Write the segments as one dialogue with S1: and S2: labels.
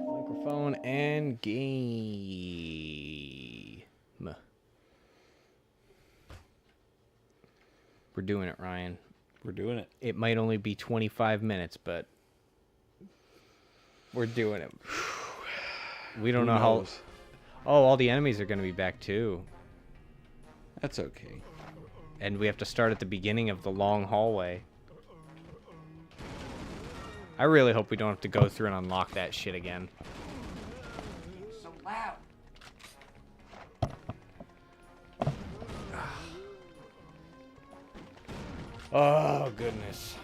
S1: Microphone and game. We're doing it, Ryan.
S2: We're doing it.
S1: It might only be 25 minutes, but we're doing it. We don't know how... Oh, all the enemies are going to be back, too.
S2: That's okay.
S1: And we have to start at the beginning of the long hallway. I really hope we don't have to go through and unlock that shit again.
S3: So loud.
S1: Oh, goodness.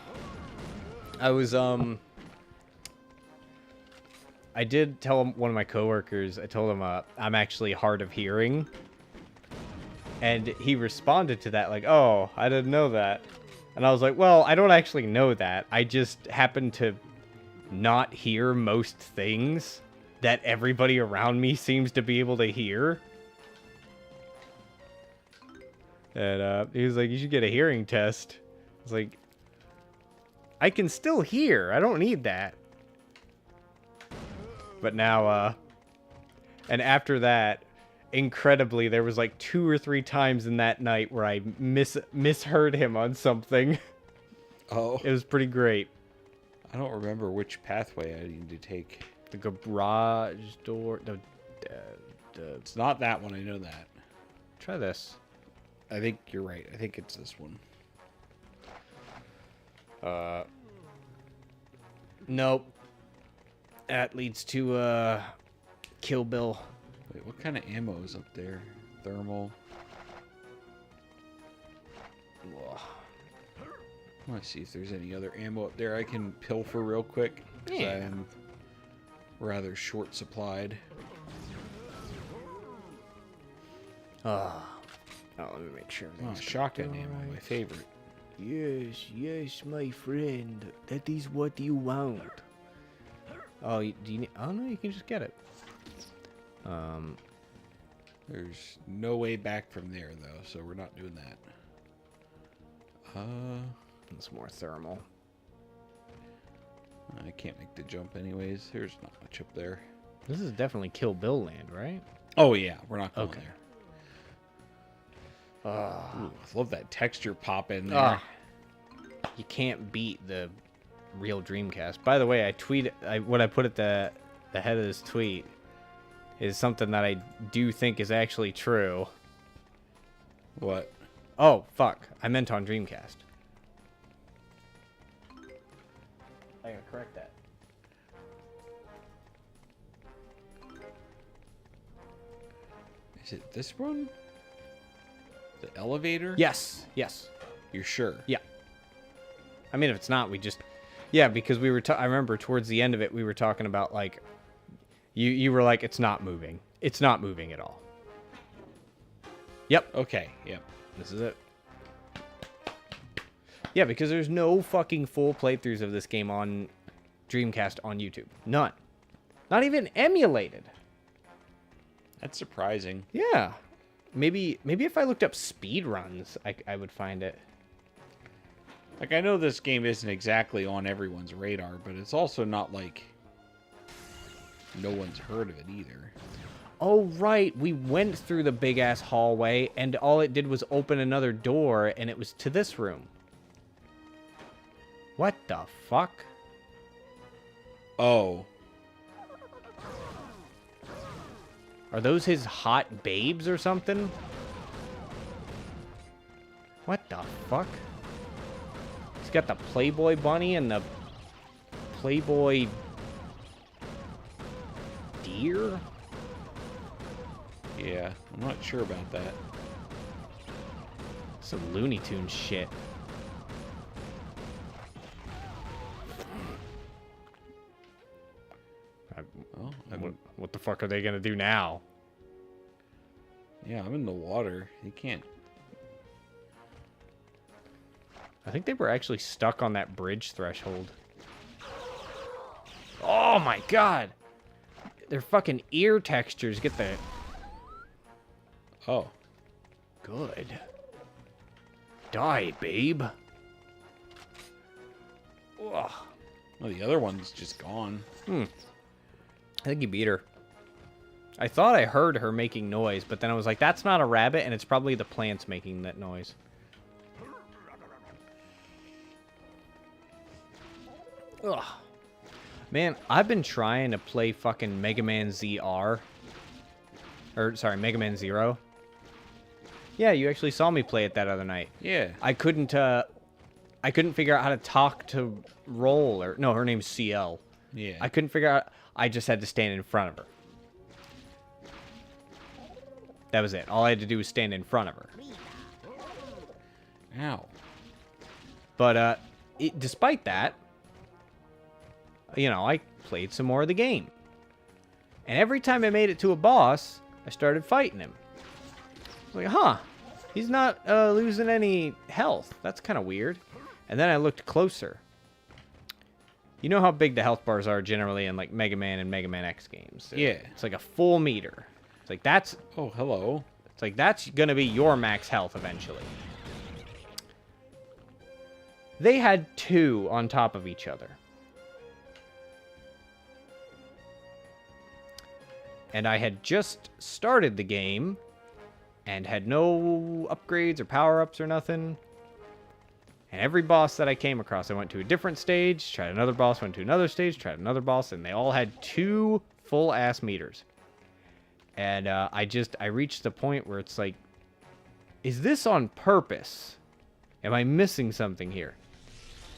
S1: I did tell one of my coworkers, I told him I'm actually hard of hearing. And he responded to that like, oh, I didn't know that. And I was like, well, I don't actually know that. I just happen to not hear most things that everybody around me seems to be able to hear. And he was like, you should get a hearing test. I was like, I can still hear. I don't need that. But now, and after that, incredibly, there was like 2 or 3 times in that night where I misheard him on something.
S2: Oh.
S1: It was pretty great.
S2: I don't remember which pathway I need to take.
S1: The garage door.
S2: It's not that one. I know that.
S1: Try this.
S2: I think you're right. I think it's this one.
S1: Nope. That leads to Kill Bill.
S2: Wait, what kind of ammo is up there? Thermal.
S1: Ugh.
S2: I want to see if there's any other ammo up there I can pilfer real quick.
S1: Yeah.
S2: I am rather short supplied.
S1: Oh, let me make sure.
S2: Oh, shotgun ammo, my favorite.
S1: Yes, yes, my friend. That is what you want. Oh, do you need... Oh, no, you can just get it.
S2: There's no way back from there, though, so we're not doing that.
S1: It's more thermal.
S2: I can't make the jump anyways. There's not much up there.
S1: This is definitely Kill Bill land, right?
S2: Oh, yeah, we're not going there. Ooh, I love that texture pop in there.
S1: You can't beat the real Dreamcast. By the way, what I put at the head of this tweet is something that I do think is actually true.
S2: What?
S1: Oh, fuck. I meant on Dreamcast. I gotta correct that.
S2: Is it this one? The elevator?
S1: Yes. Yes.
S2: You're sure?
S1: Yeah. I mean, if it's not, we just... Yeah, because we were... I remember towards the end of it, we were talking about, like... You were like, it's not moving. It's not moving at all. Yep.
S2: Okay, yep.
S1: This is it. Yeah, because there's no fucking full playthroughs of this game on Dreamcast on YouTube. None. Not even emulated.
S2: That's surprising.
S1: Yeah. Maybe if I looked up speedruns, I would find it.
S2: Like, I know this game isn't exactly on everyone's radar, but it's also not like no one's heard of it either.
S1: Oh, right. We went through the big-ass hallway, and all it did was open another door, and it was to this room. What the fuck?
S2: Oh.
S1: Are those his hot babes or something? What the fuck? He's got the Playboy bunny and the Playboy deer?
S2: Yeah, I'm not sure about that.
S1: Some Looney Tunes shit.
S2: Oh,
S1: What the fuck are they gonna do now?
S2: yeah, I'm in the water. You can't.
S1: I think they were actually stuck on that bridge threshold. Oh my god! Their fucking ear textures get the...
S2: Oh.
S1: Good. Die, babe. Ugh.
S2: Well, the other one's just gone.
S1: I think you beat her. I thought I heard her making noise, but then I was like, that's not a rabbit, and it's probably the plants making that noise. Ugh. Man, I've been trying to play fucking Mega Man ZR. Or, sorry, Mega Man Zero. Yeah, you actually saw me play it that other night.
S2: Yeah.
S1: I couldn't figure out how to talk to Roll, or... No, her name's CL.
S2: Yeah.
S1: I couldn't figure out... I just had to stand in front of her. That was it. All I had to do was stand in front of her.
S2: Ow.
S1: But, despite that, you know, I played some more of the game. And every time I made it to a boss, I started fighting him. Like, huh, he's not losing any health. That's kind of weird. And then I looked closer. You know how big the health bars are generally in, like, Mega Man and Mega Man X games?
S2: Yeah.
S1: It's like a full meter. It's like, that's...
S2: Oh, hello.
S1: It's like, that's gonna be your max health eventually. They had 2 on top of each other. And I had just started the game and had no upgrades or power-ups or nothing. And every boss that I came across, I went to a different stage, tried another boss, went to another stage, tried another boss, and they all had 2 full-ass meters. And I reached the point where it's like, is this on purpose? Am I missing something here?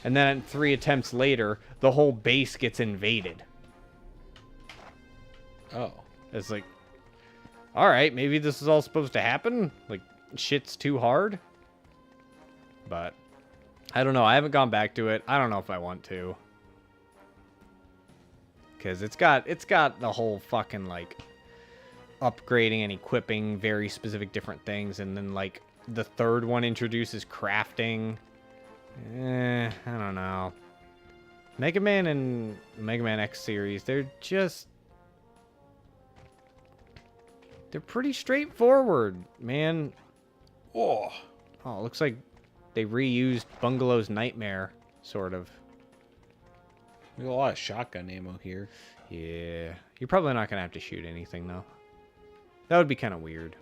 S1: And then 3 attempts later, the whole base gets invaded.
S2: Oh.
S1: It's like, alright, maybe this is all supposed to happen? Like, shit's too hard? But, I don't know. I haven't gone back to it. I don't know if I want to. Because it's got the whole fucking, like, upgrading and equipping very specific different things. And then, like, the third one introduces crafting. I don't know. Mega Man and Mega Man X series, they're pretty straightforward, man.
S2: Oh.
S1: Oh, it looks like they reused Bungalow's Nightmare, sort of.
S2: There's a lot of shotgun ammo here.
S1: Yeah. You're probably not going to have to shoot anything, though. That would be kind of weird.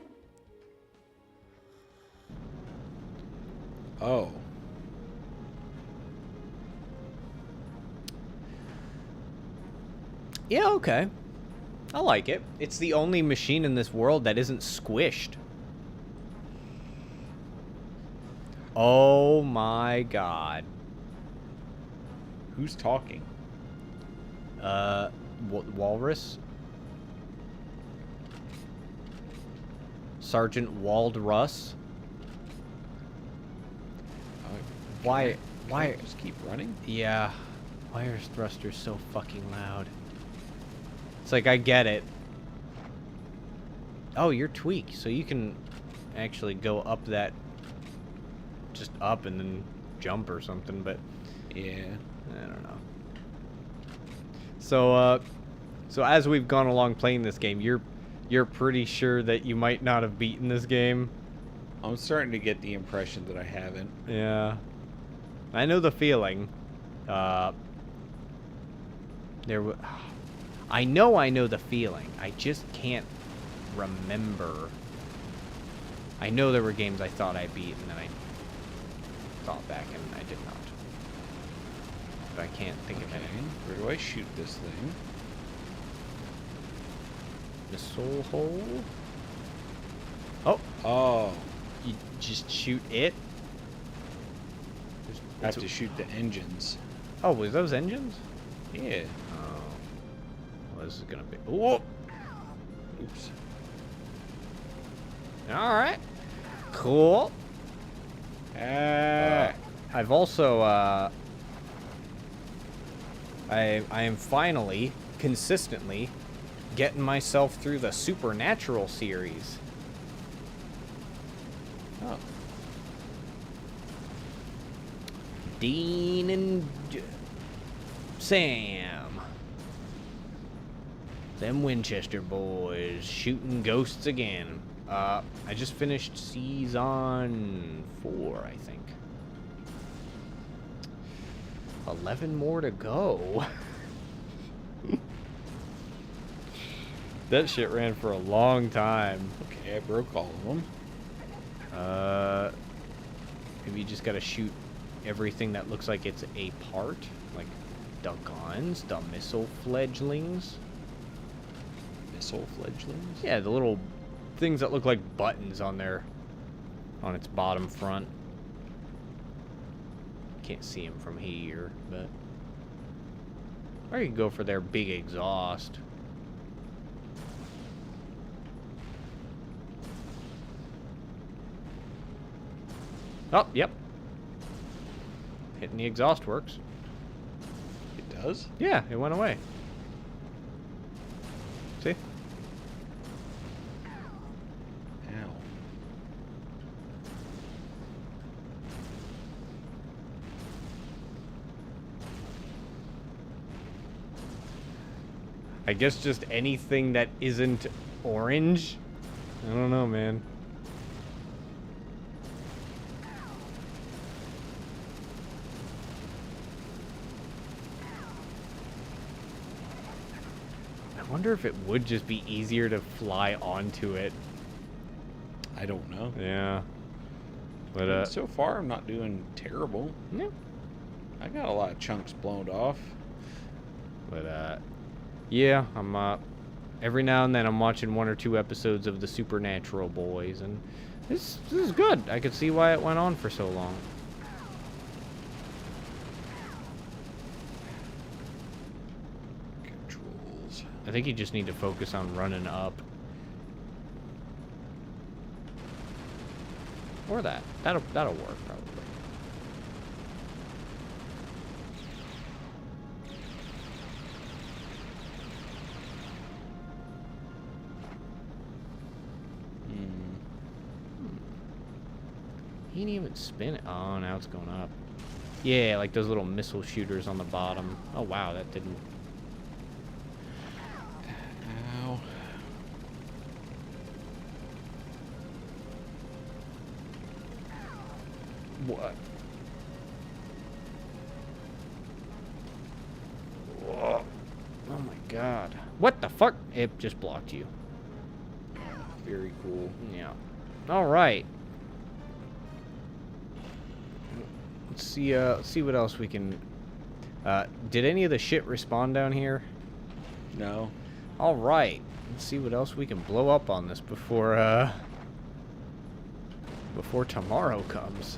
S2: Oh.
S1: Yeah, okay. I like it. It's the only machine in this world that isn't squished. Oh my god.
S2: Who's talking?
S1: Walrus? Sergeant Wald Russ? Why?
S2: Just keep running?
S1: Yeah. Why are thrusters so fucking loud? It's like, I get it. Oh, you're Tweak, so you can actually go up that... Just up and then jump or something, but...
S2: Yeah.
S1: I don't know. So as we've gone along playing this game, you're pretty sure that you might not have beaten this game.
S2: I'm starting to get the impression that I haven't.
S1: Yeah. I know the feeling. I know the feeling. I just can't remember. I know there were games I thought I beat, and then I thought back and I did not. But I can't think of
S2: Okay,
S1: anything.
S2: where do I shoot this thing?
S1: Missile hole? Oh,
S2: Oh,
S1: you just shoot it?
S2: I have to shoot the engines.
S1: Oh, was those engines?
S2: Yeah.
S1: Oh. Well, this is gonna be... Whoa!
S2: Oops.
S1: Alright. Cool. I've also, I am finally, consistently, getting myself through the Supernatural series.
S2: Oh.
S1: Dean and Sam. Them Winchester boys shooting ghosts again. I just finished season 4, I think. 11 more to go. That shit ran for a long time.
S2: Okay, I broke all of them.
S1: Maybe you just gotta shoot everything that looks like it's a part. Like the guns, the missile fledglings.
S2: Missile fledglings?
S1: Yeah, the little things that look like buttons on on its bottom front. Can't see them from here, but... Or you can go for their big exhaust. Oh, yep. Hitting the exhaust works.
S2: It does?
S1: Yeah, it went away. See?
S2: Ow.
S1: I guess just anything that isn't orange. I don't know, man. I wonder if it would just be easier to fly onto it.
S2: I don't know.
S1: Yeah. But,
S2: So far, I'm not doing terrible.
S1: yeah.
S2: I got a lot of chunks blown off.
S1: But, yeah, I'm, every now and then I'm watching 1 or 2 episodes of the Supernatural boys, and this is good. I could see why it went on for so long.
S2: Controls.
S1: I think you just need to focus on running up. Or that. That'll work, probably. He didn't even spin it. Oh, now it's going up. Yeah, like those little missile shooters on the bottom. Oh, wow, that didn't...
S2: Ow.
S1: What? Whoa. Oh, my God. What the fuck? It just blocked you.
S2: Very cool.
S1: Yeah. All right. Let's see what else we can... did any of the shit respawn down here?
S2: No.
S1: All right. Let's see what else we can blow up on this before tomorrow comes.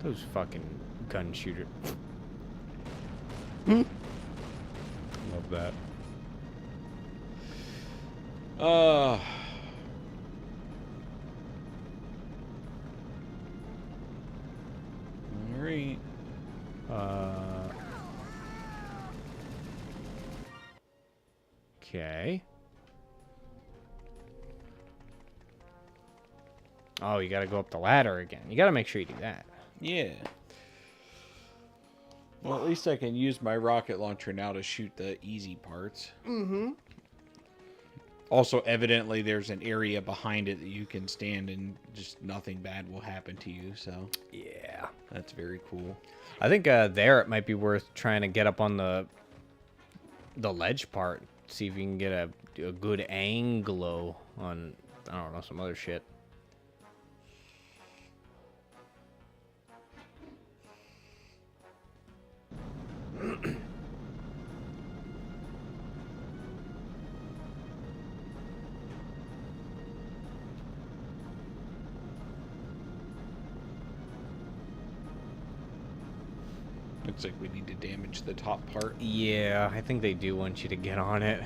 S1: Those fucking gun shooter. Love that.
S2: All right.
S1: Okay. Oh, you gotta go up the ladder again. You gotta make sure you do that.
S2: Yeah. Well, at least I can use my rocket launcher now to shoot the easy parts. Mm-hmm. Also, evidently, there's an area behind it that you can stand and just nothing bad will happen to you, so...
S1: Yeah.
S2: That's very cool.
S1: I think there it might be worth trying to get up on the ledge part. See if you can get a good angle on, I don't know, some other shit.
S2: Looks like we need to damage the top part.
S1: Yeah, I think they do want you to get on it.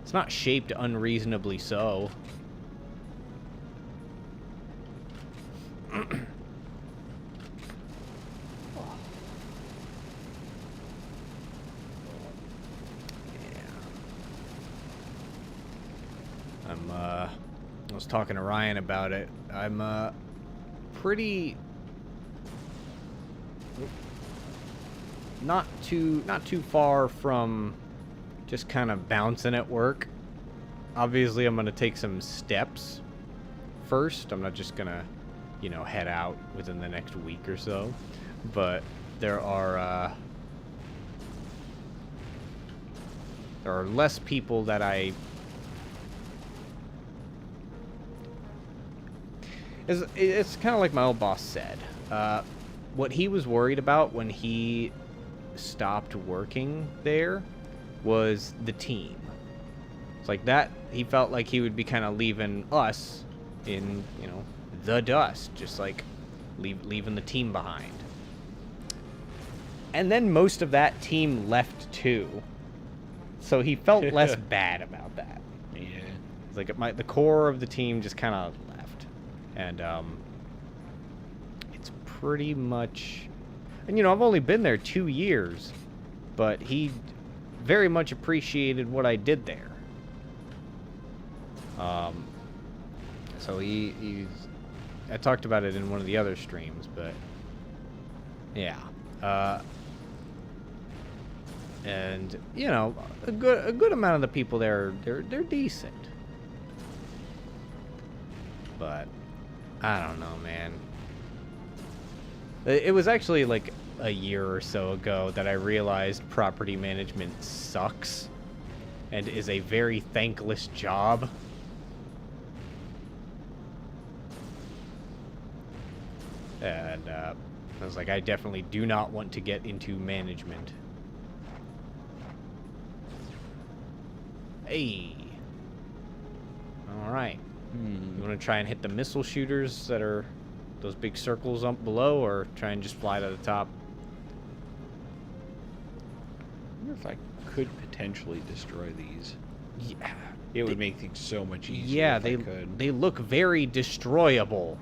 S1: It's not shaped unreasonably so. I was talking to Ryan about it. I'm pretty not too far from just kind of bouncing at work. Obviously, I'm gonna take some steps first. I'm not just gonna, you know, head out within the next week or so. But there are less people that it's kind of like my old boss said. What he was worried about when he stopped working there was the team. It's like that, he felt like he would be kind of leaving us in, you know, the dust, just like leaving the team behind. And then most of that team left too. So he felt less bad about that.
S2: Yeah.
S1: It's like the core of the team just kind of left. And it's pretty much, and you know, I've only been there 2 years, but he very much appreciated what I did there. So he's, I talked about it in one of the other streams, but yeah. And you know, a good amount of the people there, they're decent. But I don't know, man. It was actually like a year or so ago that I realized property management sucks and is a very thankless job. And I was like, I definitely do not want to get into management. Hey. All right. You want to try and hit the missile shooters that are those big circles up below, or try and just fly to the top?
S2: I wonder if I could potentially destroy these.
S1: Yeah.
S2: It would make things so much easier.
S1: Yeah,
S2: if I could.
S1: they look very destroyable.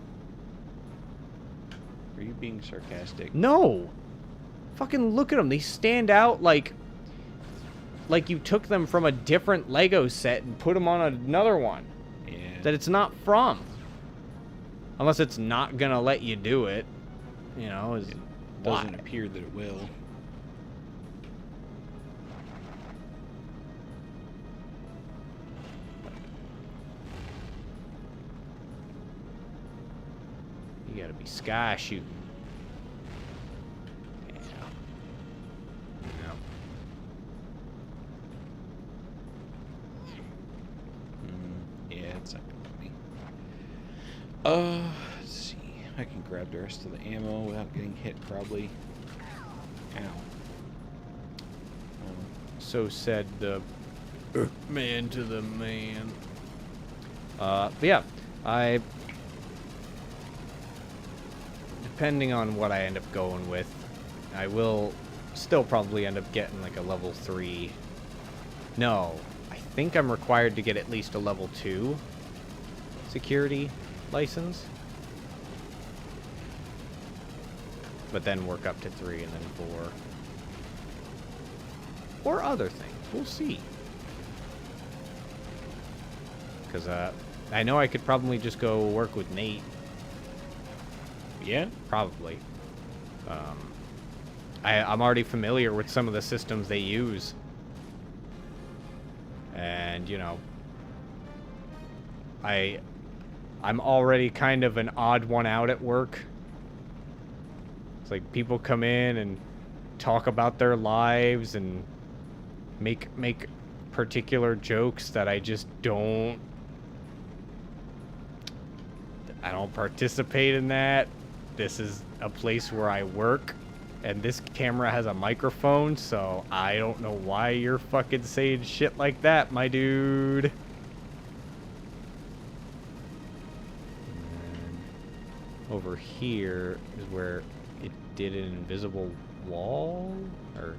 S2: Are you being sarcastic?
S1: No. Fucking look at them. They stand out like you took them from a different Lego set and put them on another one.
S2: Yeah.
S1: That it's not from. Unless it's not gonna let you do it. You know,
S2: It doesn't appear that it will.
S1: You gotta be sky shooting. Yeah.
S2: Yeah, it's not gonna let me. Let's see. I can grab the rest of the ammo without getting hit, probably. Ow.
S1: So said the man to the man. But yeah, depending on what I end up going with, I will still probably end up getting like a level 3. No, I think I'm required to get at least a level 2 security license. But then work up to 3 and then 4. Or other things. We'll see. Because I know I could probably just go work with Nate.
S2: Yeah?
S1: Probably. I'm already familiar with some of the systems they use. And, you know, I'm already kind of an odd one out at work. It's like people come in and talk about their lives and make particular jokes that I just don't participate in that. This is a place where I work, and this camera has a microphone, so I don't know why you're fucking saying shit like that, my dude. And over here is where it did an invisible wall, or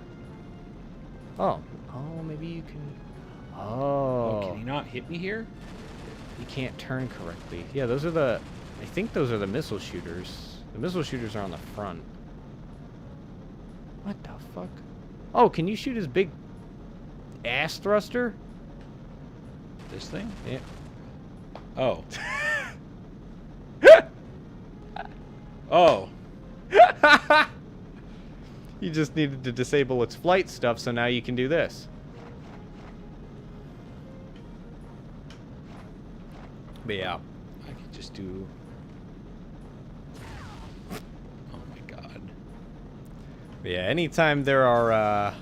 S1: oh, maybe you can.
S2: Oh,
S1: Oh,
S2: can he not hit me here?
S1: you can't turn correctly. Yeah, those are the. I think those are the missile shooters. The missile shooters are on the front. What the fuck? Oh, can you shoot his big ass thruster?
S2: This thing?
S1: Yeah.
S2: Oh. Oh.
S1: You just needed to disable its flight stuff, so now you can do this. But yeah.
S2: I could just do... Oh my god.
S1: But yeah, anytime there are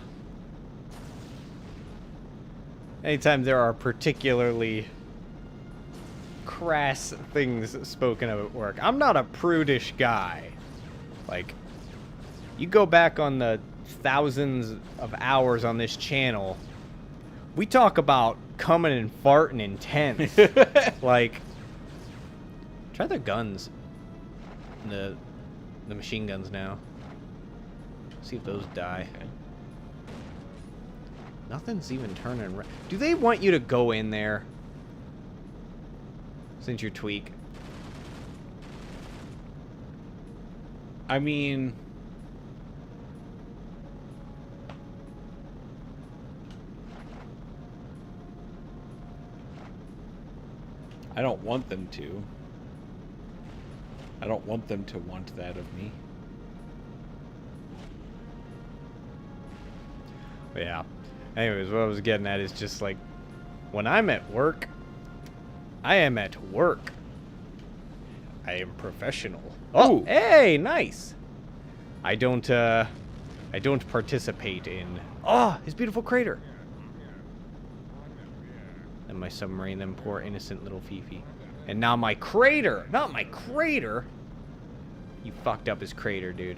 S1: particularly crass things spoken of at work. I'm not a prudish guy. Like, you go back on the thousands of hours on this channel, we talk about coming and farting intense. Like, try the guns. The machine guns now. See if those die.
S2: Okay.
S1: Nothing's even turning red. Do they want you to go in there? Since you're tweak.
S2: I mean... I don't want them to. I don't want them to want that of me.
S1: But yeah. Anyways, what I was getting at is just like, when I'm at work, I am at work. I am professional. Oh,
S2: Ooh.
S1: hey, nice. I don't participate in. Oh, his beautiful crater. And my submarine, them poor innocent little Fifi. And now my crater, not my crater. You fucked up his crater, dude.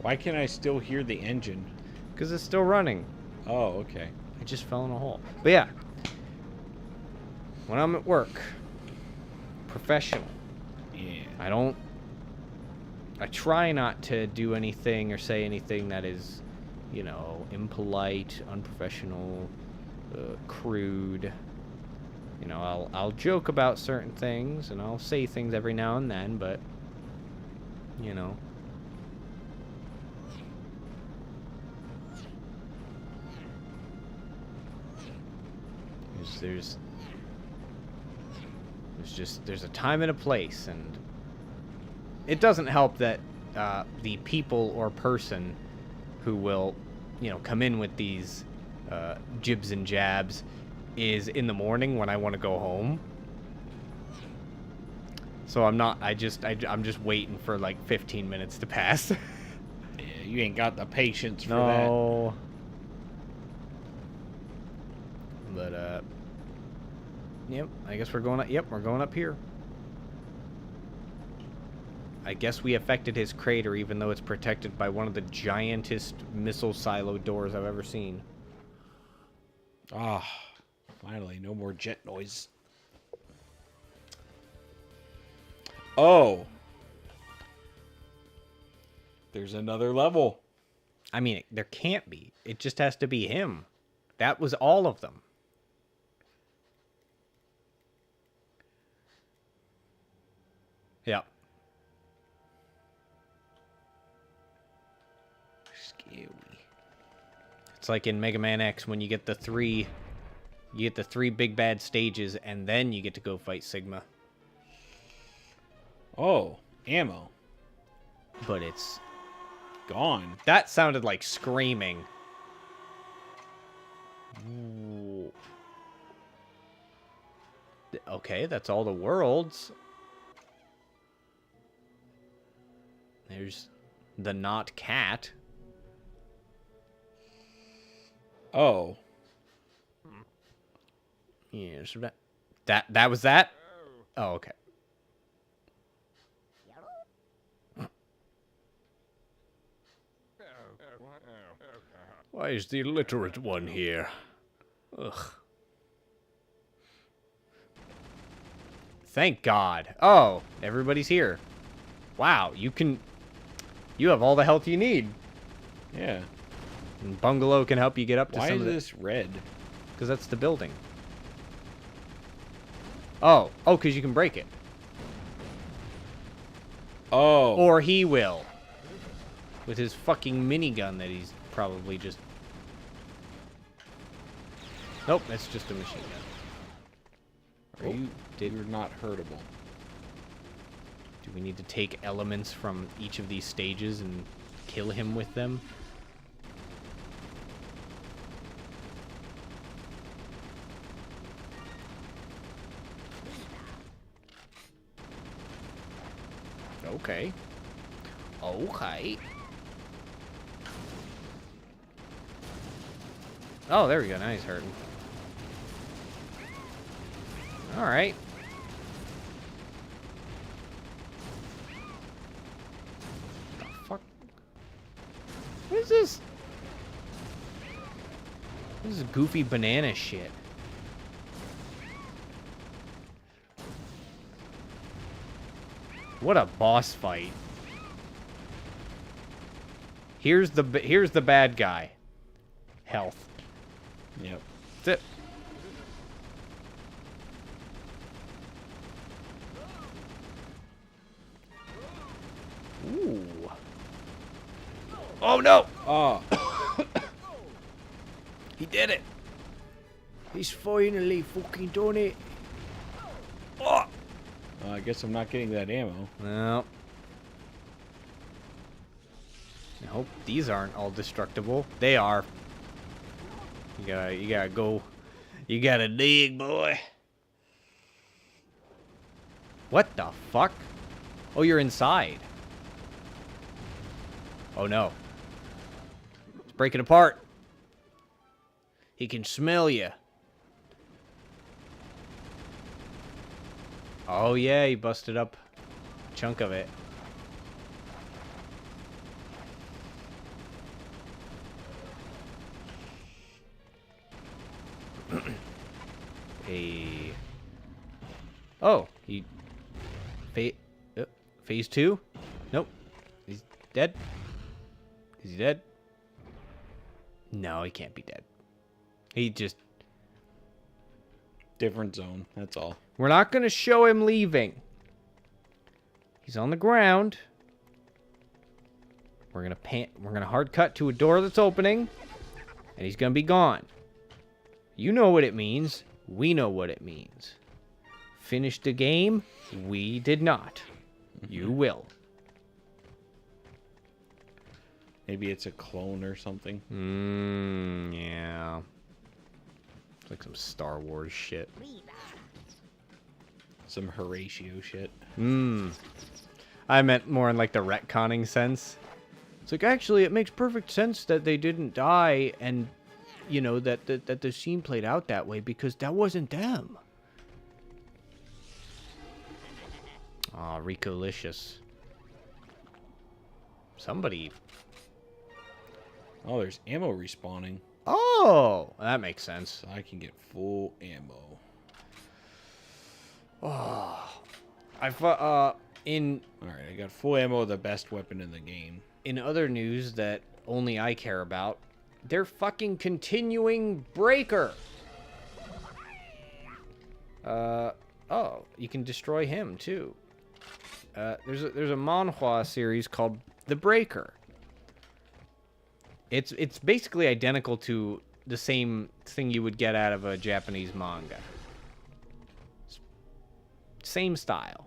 S2: Why can I still hear the engine?
S1: Because it's still running.
S2: Oh, okay.
S1: I just fell in a hole. But yeah, when I'm at work, professional.
S2: Yeah.
S1: I try not to do anything or say anything that is, you know, impolite, unprofessional, crude. You know, I'll joke about certain things and I'll say things every now and then, but, you know. There's a time and a place, and it doesn't help that the people or person who will, you know, come in with these jibs and jabs is in the morning when I want to go home. So I'm just waiting for like 15 minutes to pass.
S2: Yeah, you ain't got the patience for
S1: No. But yep, I guess we're going up. Yep, we're going up here. I guess we affected his crater, even though it's protected by one of the giantest missile silo doors I've ever seen.
S2: that. Ah, finally, no more jet noise. Oh. There's another level.
S1: I mean, there can't be. It just has to be him. That was all of them. Yeah.
S2: Scary.
S1: It's like in Mega Man X when you get the 3 You get the 3 big bad stages, and then you get to go fight Sigma.
S2: Oh, ammo.
S1: But it's...
S2: Gone.
S1: That sounded like screaming. Ooh. Okay, that's all the worlds. There's the not cat.
S2: Oh.
S1: Yeah, so that was that? Oh, okay. Why is the illiterate one here? Ugh. Thank God. Oh, everybody's here. Wow, you have all the health you need.
S2: Yeah.
S1: And Bungalow can help you get up to
S2: Why
S1: some
S2: is
S1: of the...
S2: this red?
S1: Because that's the building. Oh, because you can break it.
S2: Oh.
S1: Or he will. With his fucking minigun that he's probably just... Nope, that's just a machine gun.
S2: Are you... You're not hurtable.
S1: Do we need to take elements from each of these stages and kill him with them? Okay. Okay. Oh, there we go. Now he's hurting. Alright. The fuck? What is this? This is goofy banana shit. What a boss fight. Here's the bad guy. Health.
S2: Yep.
S1: That's it. Ooh. Oh no!
S2: Oh.
S1: He did it. He's finally fucking done it. Oh!
S2: I guess I'm not getting that ammo.
S1: No. I hope these aren't all destructible. They are. You gotta go. You gotta dig, boy. What the fuck? Oh, you're inside. Oh no. It's breaking apart. He can smell you. Oh yeah, he busted up a chunk of it. Hey. Oh, he... Phase 2? Nope. He's dead? Is he dead? No, he can't be dead. He just...
S2: Different zone, that's all.
S1: We're not going to show him leaving. He's on the ground. We're going to hard cut to a door that's opening. And he's going to be gone. You know what it means. We know what it means. Finished the game? We did not. You will.
S2: Maybe it's a clone or something.
S1: Yeah. It's like some Star Wars shit.
S2: Some Horatio shit.
S1: I meant more in like the retconning sense. It's like, actually, it makes perfect sense that they didn't die and, you know, that the scene played out that way because that wasn't them. Aw, Ricolicious. Somebody...
S2: Oh, there's ammo respawning.
S1: Oh, that makes sense.
S2: So I can get full ammo.
S1: Oh,
S2: Alright, I got full ammo of the best weapon in the game.
S1: in other news that only I care about, they're fucking continuing Breaker. Oh, you can destroy him too. There's a manhwa series called The Breaker. It's basically identical to the same thing you would get out of a Japanese manga. Same style.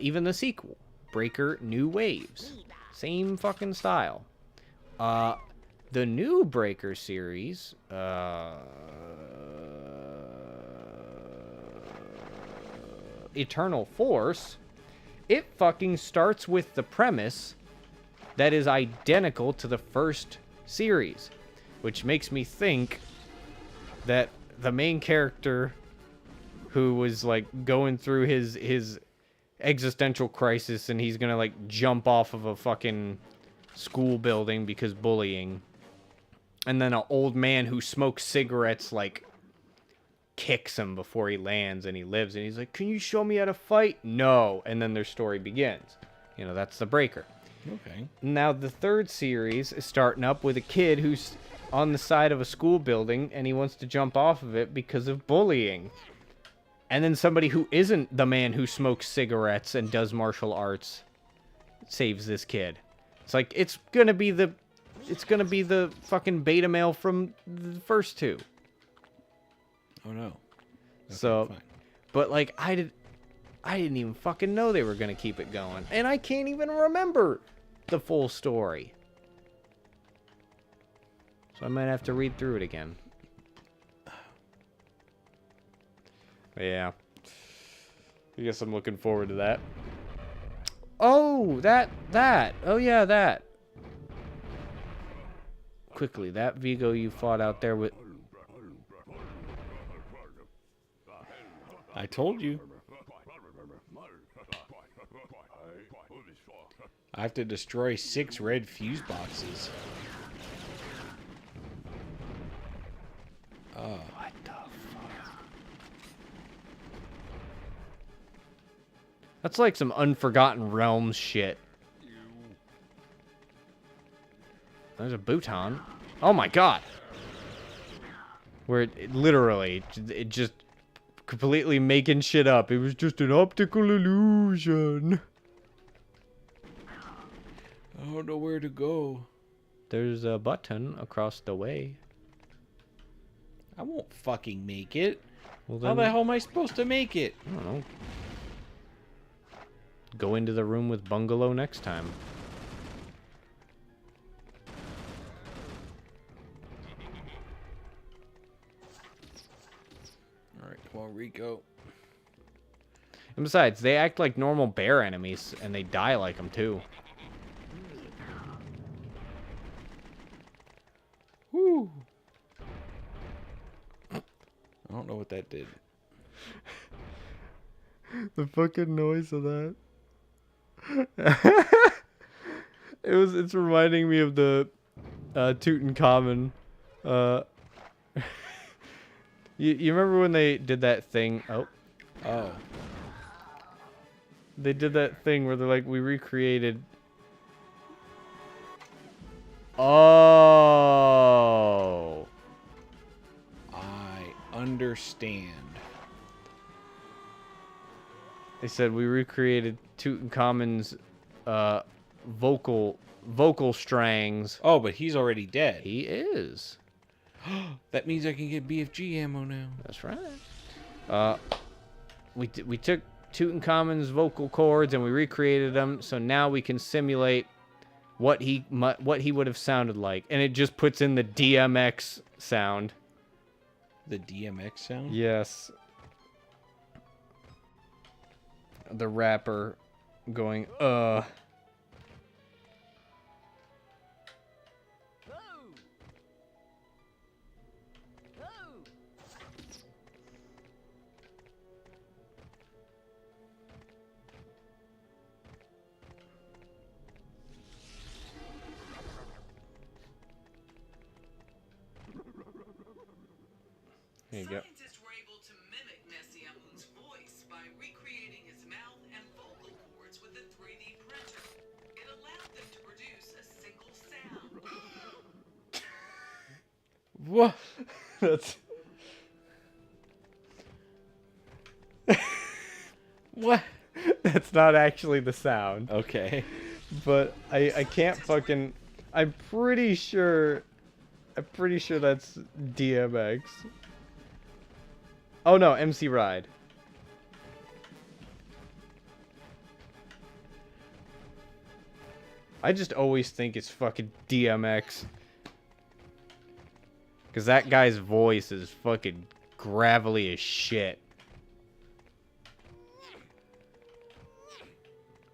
S1: Even the sequel, Breaker New Waves, same fucking style. The new Breaker series, Eternal Force, it fucking starts with the premise that is identical to the first series, which makes me think that the main character who was like going through his existential crisis and he's gonna like jump off of a fucking school building because bullying, and then an old man who smokes cigarettes like kicks him before he lands and he lives, and he's like, can you show me how to fight? No. And then their story begins. You know, that's the Breaker.
S2: Okay.
S1: Now the third series is starting up with a kid who's on the side of a school building and he wants to jump off of it because of bullying. And then somebody who isn't the man who smokes cigarettes and does martial arts saves this kid. It's like, it's gonna be the fucking beta male from the first two.
S2: Oh no. Okay,
S1: So,
S2: fine.
S1: but like, I didn't even fucking know they were gonna keep it going. And I can't even remember the full story. So I might have to read through it again. But yeah. I guess I'm looking forward to that. Oh, that. Oh yeah, that. Quickly, that Vigo you fought out there with...
S2: I told you. I have to destroy 6 red fuse boxes. Oh.
S1: What the fuck? That's like some Unforgotten Realms shit. There's a Bhutan. Oh my god. Where it literally, it just completely making shit up. It was just an optical illusion.
S2: I don't know where to go.
S1: There's a button across the way.
S2: I won't fucking make it.
S1: Well,
S2: How
S1: then,
S2: the hell am I supposed to make it?
S1: I don't know. Go into the room with Bungalow next time.
S2: Alright, come on, Rico.
S1: And besides, they act like normal bear enemies, and they die like them too.
S2: Woo! I don't know what that did.
S1: The fucking noise of that. It's reminding me of the Tutankhamun. You remember when they did that thing?
S2: Oh.
S1: They did that thing where they're like, we recreated. Oh.
S2: I understand.
S1: They said we recreated Tutankhamun's vocal strangs.
S2: Oh, but he's already dead.
S1: He is.
S2: That means I can get BFG ammo now.
S1: That's right. We took Tutankhamun's vocal cords and we recreated them, so now we can simulate what he would have sounded like, and it just puts in the DMX sound.
S2: The DMX sound?
S1: Yes. The rapper going, Here you go.
S4: Scientists were able to mimic Nessiamun's voice by recreating his mouth and vocal cords with a 3D printer. It allowed them to produce a single sound.
S2: What?
S1: That's...
S2: What?
S1: That's not actually the sound.
S2: Okay.
S1: But I can't fucking... I'm pretty sure I'm pretty sure that's DMX. Oh no, MC Ride. I just always think it's fucking DMX. Because that guy's voice is fucking gravelly as shit.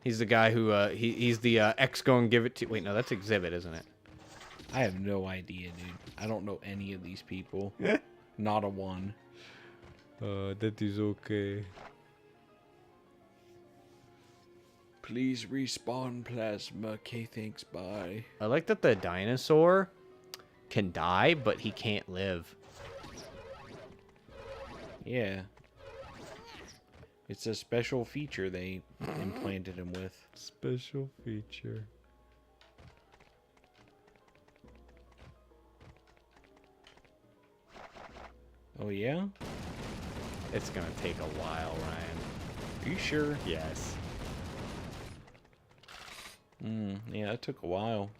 S1: He's the guy who, he's the X Go and Give It To... Wait, no, that's Exhibit, isn't it?
S2: I have no idea, dude. I don't know any of these people. Not a one.
S1: That is okay.
S2: Please respawn plasma. Okay, thanks, bye.
S1: I like that the dinosaur can die, but he can't live.
S2: Yeah. It's a special feature they implanted him with.
S1: Special feature.
S2: Oh, yeah?
S1: It's gonna take a while, Ryan.
S2: Are you sure?
S1: Yes.
S2: Yeah, it took a while.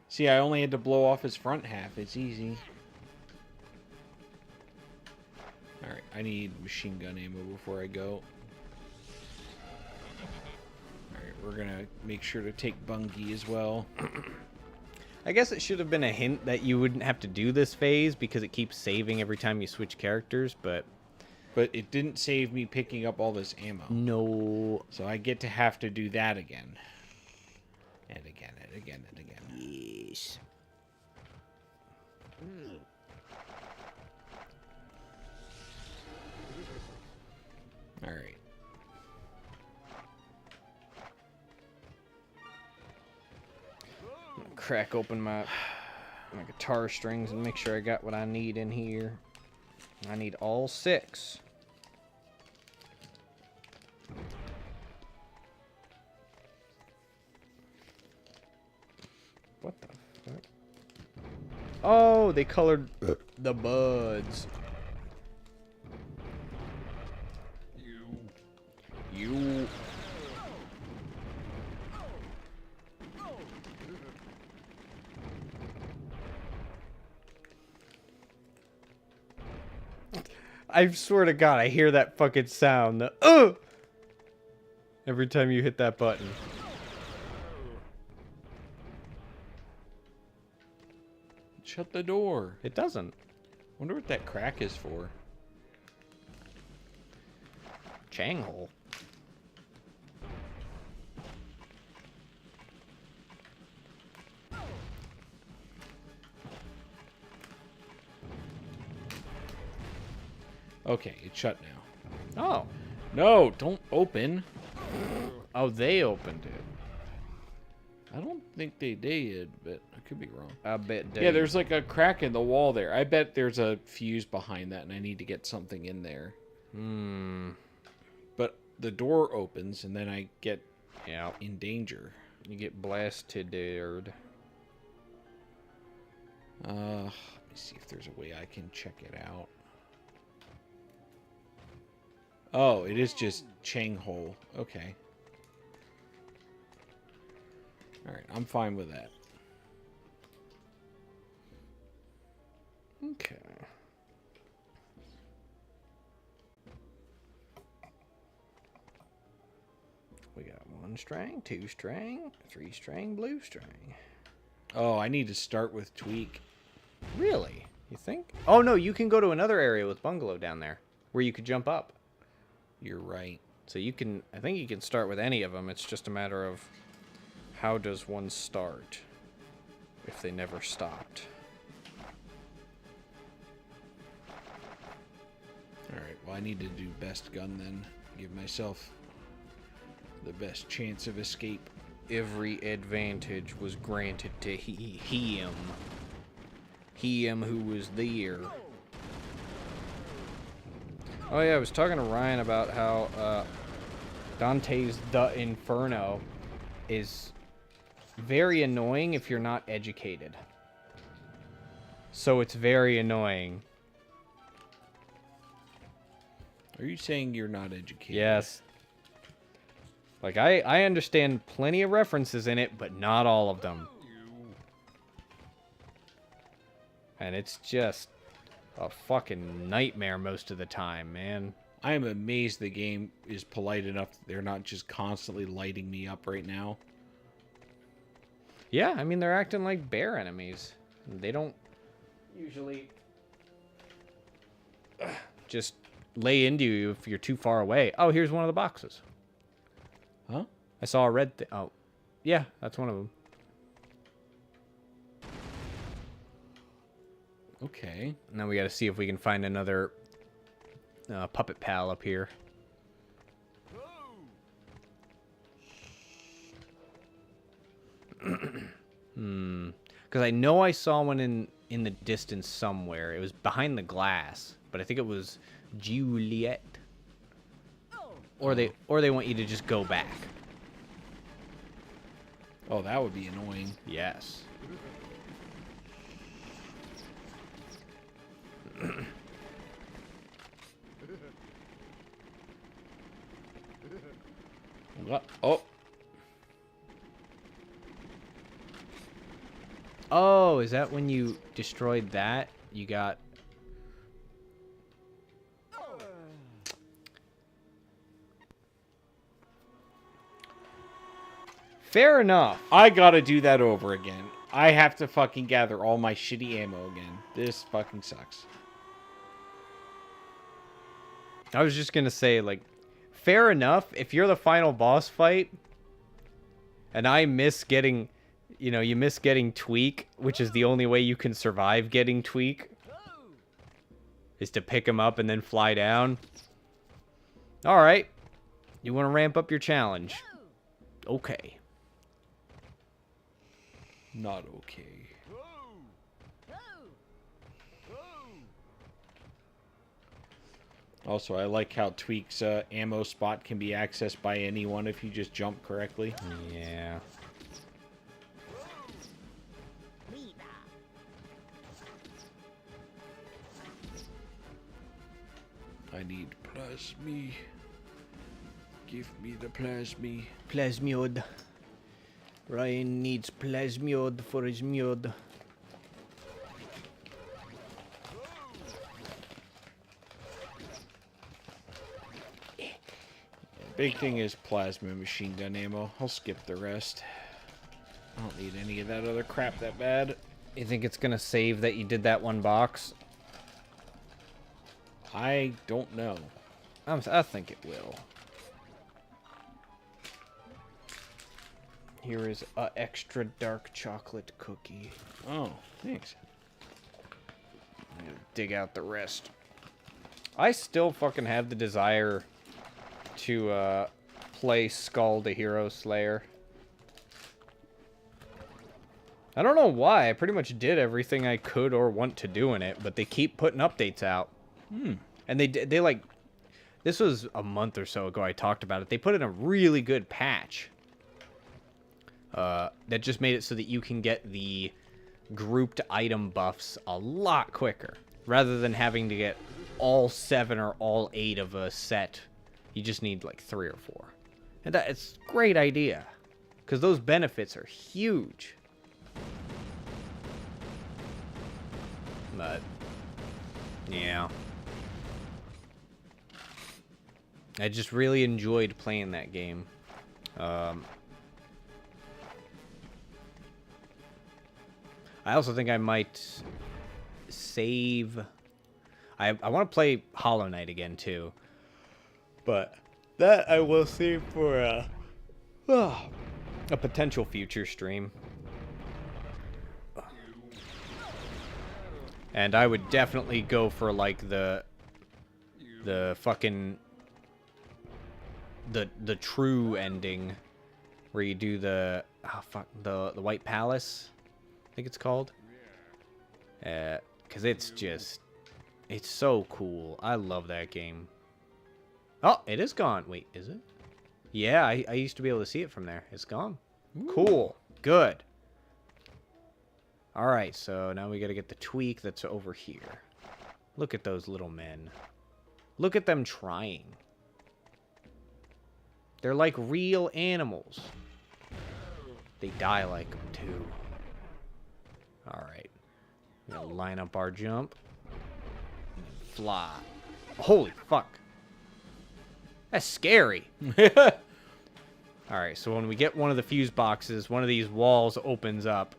S2: See, I only had to blow off his front half. It's easy. Alright, I need machine gun ammo before I go. Alright, we're gonna make sure to take Bungie as well.
S1: I guess it should have been a hint that you wouldn't have to do this phase because it keeps saving every time you switch characters, but...
S2: But it didn't save me picking up all this ammo.
S1: No.
S2: So I get to have to do that again. And again, and again, and again.
S1: Yes.
S2: Alright.
S1: Crack open my guitar strings and make sure I got what I need in here. I need all 6. What the fuck? Oh, they colored the buds. You. I swear to God, I hear that fucking sound. The, every time you hit that button.
S2: Shut the door.
S1: It doesn't.
S2: Wonder what that crack is for.
S1: Changhole.
S2: Okay, it's shut now.
S1: Oh.
S2: No, don't open.
S1: Oh, they opened it.
S2: I don't think they did, but I could be wrong.
S1: I bet they...
S2: Yeah, there's like a crack in the wall there. I bet there's a fuse behind that, and I need to get something in there. But the door opens, and then I get in danger.
S1: You get blasted, dude.
S2: Let me see if there's a way I can check it out. Oh, it is just Chang Hole. Okay. Alright, I'm fine with that.
S1: Okay. We got 1 string, 2 string, 3 string, blue string.
S2: Oh, I need to start with Tweak.
S1: Really? You think? Oh, no, you can go to another area with Bungalow down there where you could jump up.
S2: You're right.
S1: So you can, I think you can start with any of them. It's just a matter of how does one start if they never stopped.
S2: Alright, well I need to do best gun then. Give myself the best chance of escape.
S1: Every advantage was granted to him. Him who was there. Oh yeah, I was talking to Ryan about how Dante's The Inferno is very annoying if you're not educated. So it's very annoying.
S2: Are you saying you're not educated?
S1: Yes. Like, I understand plenty of references in it, but not all of them. And it's just a fucking nightmare most of the time, man.
S2: I am amazed the game is polite enough that they're not just constantly lighting me up right now.
S1: Yeah, I mean, they're acting like bear enemies. They don't usually just lay into you if you're too far away. Oh, here's one of the boxes.
S2: Huh?
S1: I saw a red thing. Oh, yeah, that's one of them.
S2: Okay.
S1: Now we got to see if we can find another puppet pal up here. Because I know I saw one in the distance somewhere. It was behind the glass, but I think it was Juliet. Or they want you to just go back.
S2: Oh, that would be annoying.
S1: Yes.
S2: What? Oh.
S1: Oh, is that when you destroyed that? You got... Fair enough.
S2: I gotta do that over again. I have to fucking gather all my shitty ammo again. This fucking sucks.
S1: I was just gonna say, like, fair enough. If you're the final boss fight, and I miss getting, you know, you miss getting Tweak, which is the only way you can survive getting Tweak, is to pick him up and then fly down. All right, you want to ramp up your challenge? Okay.
S2: Not okay. Also, I like how Tweak's ammo spot can be accessed by anyone if you just jump correctly.
S1: Yeah.
S2: I need plasmy. Give me the plasmy.
S1: Plasmiod. Ryan needs plasmiod for his miod.
S2: Big thing is plasma machine gun ammo. I'll skip the rest. I don't need any of that other crap that bad.
S1: You think it's gonna save that you did that one box?
S2: I don't know.
S1: I think it will. Here is a extra dark chocolate cookie.
S2: Oh, thanks.
S1: I'm gonna dig out the rest. I still fucking have the desire to play Skull the Hero Slayer. I don't know why. I pretty much did everything I could or want to do in it, but they keep putting updates out. And they like, this was a month or so ago I talked about it. They put in a really good patch that just made it so that you can get the grouped item buffs a lot quicker. Rather than having to get all 7 or all 8 of a set, you just need like 3 or 4. And it's a great idea, because those benefits are huge. But, yeah. I just really enjoyed playing that game. I also think I might save... I want to play Hollow Knight again, too. But that I will save for a potential future stream. And I would definitely go for, like, the fucking... The true ending. Where you do the... Oh, fuck. The White Palace, I think it's called. Because it's just... It's so cool. I love that game. Oh, it is gone. Wait, is it? Yeah, I used to be able to see it from there. It's gone. Ooh. Cool. Good. Alright, so now we gotta get the tweak that's over here. Look at those little men. Look at them trying. They're like real animals. They die like them, too. Alright. Gonna line up our jump. Fly. Holy fuck. That's scary. Alright, so when we get one of the fuse boxes, one of these walls opens up.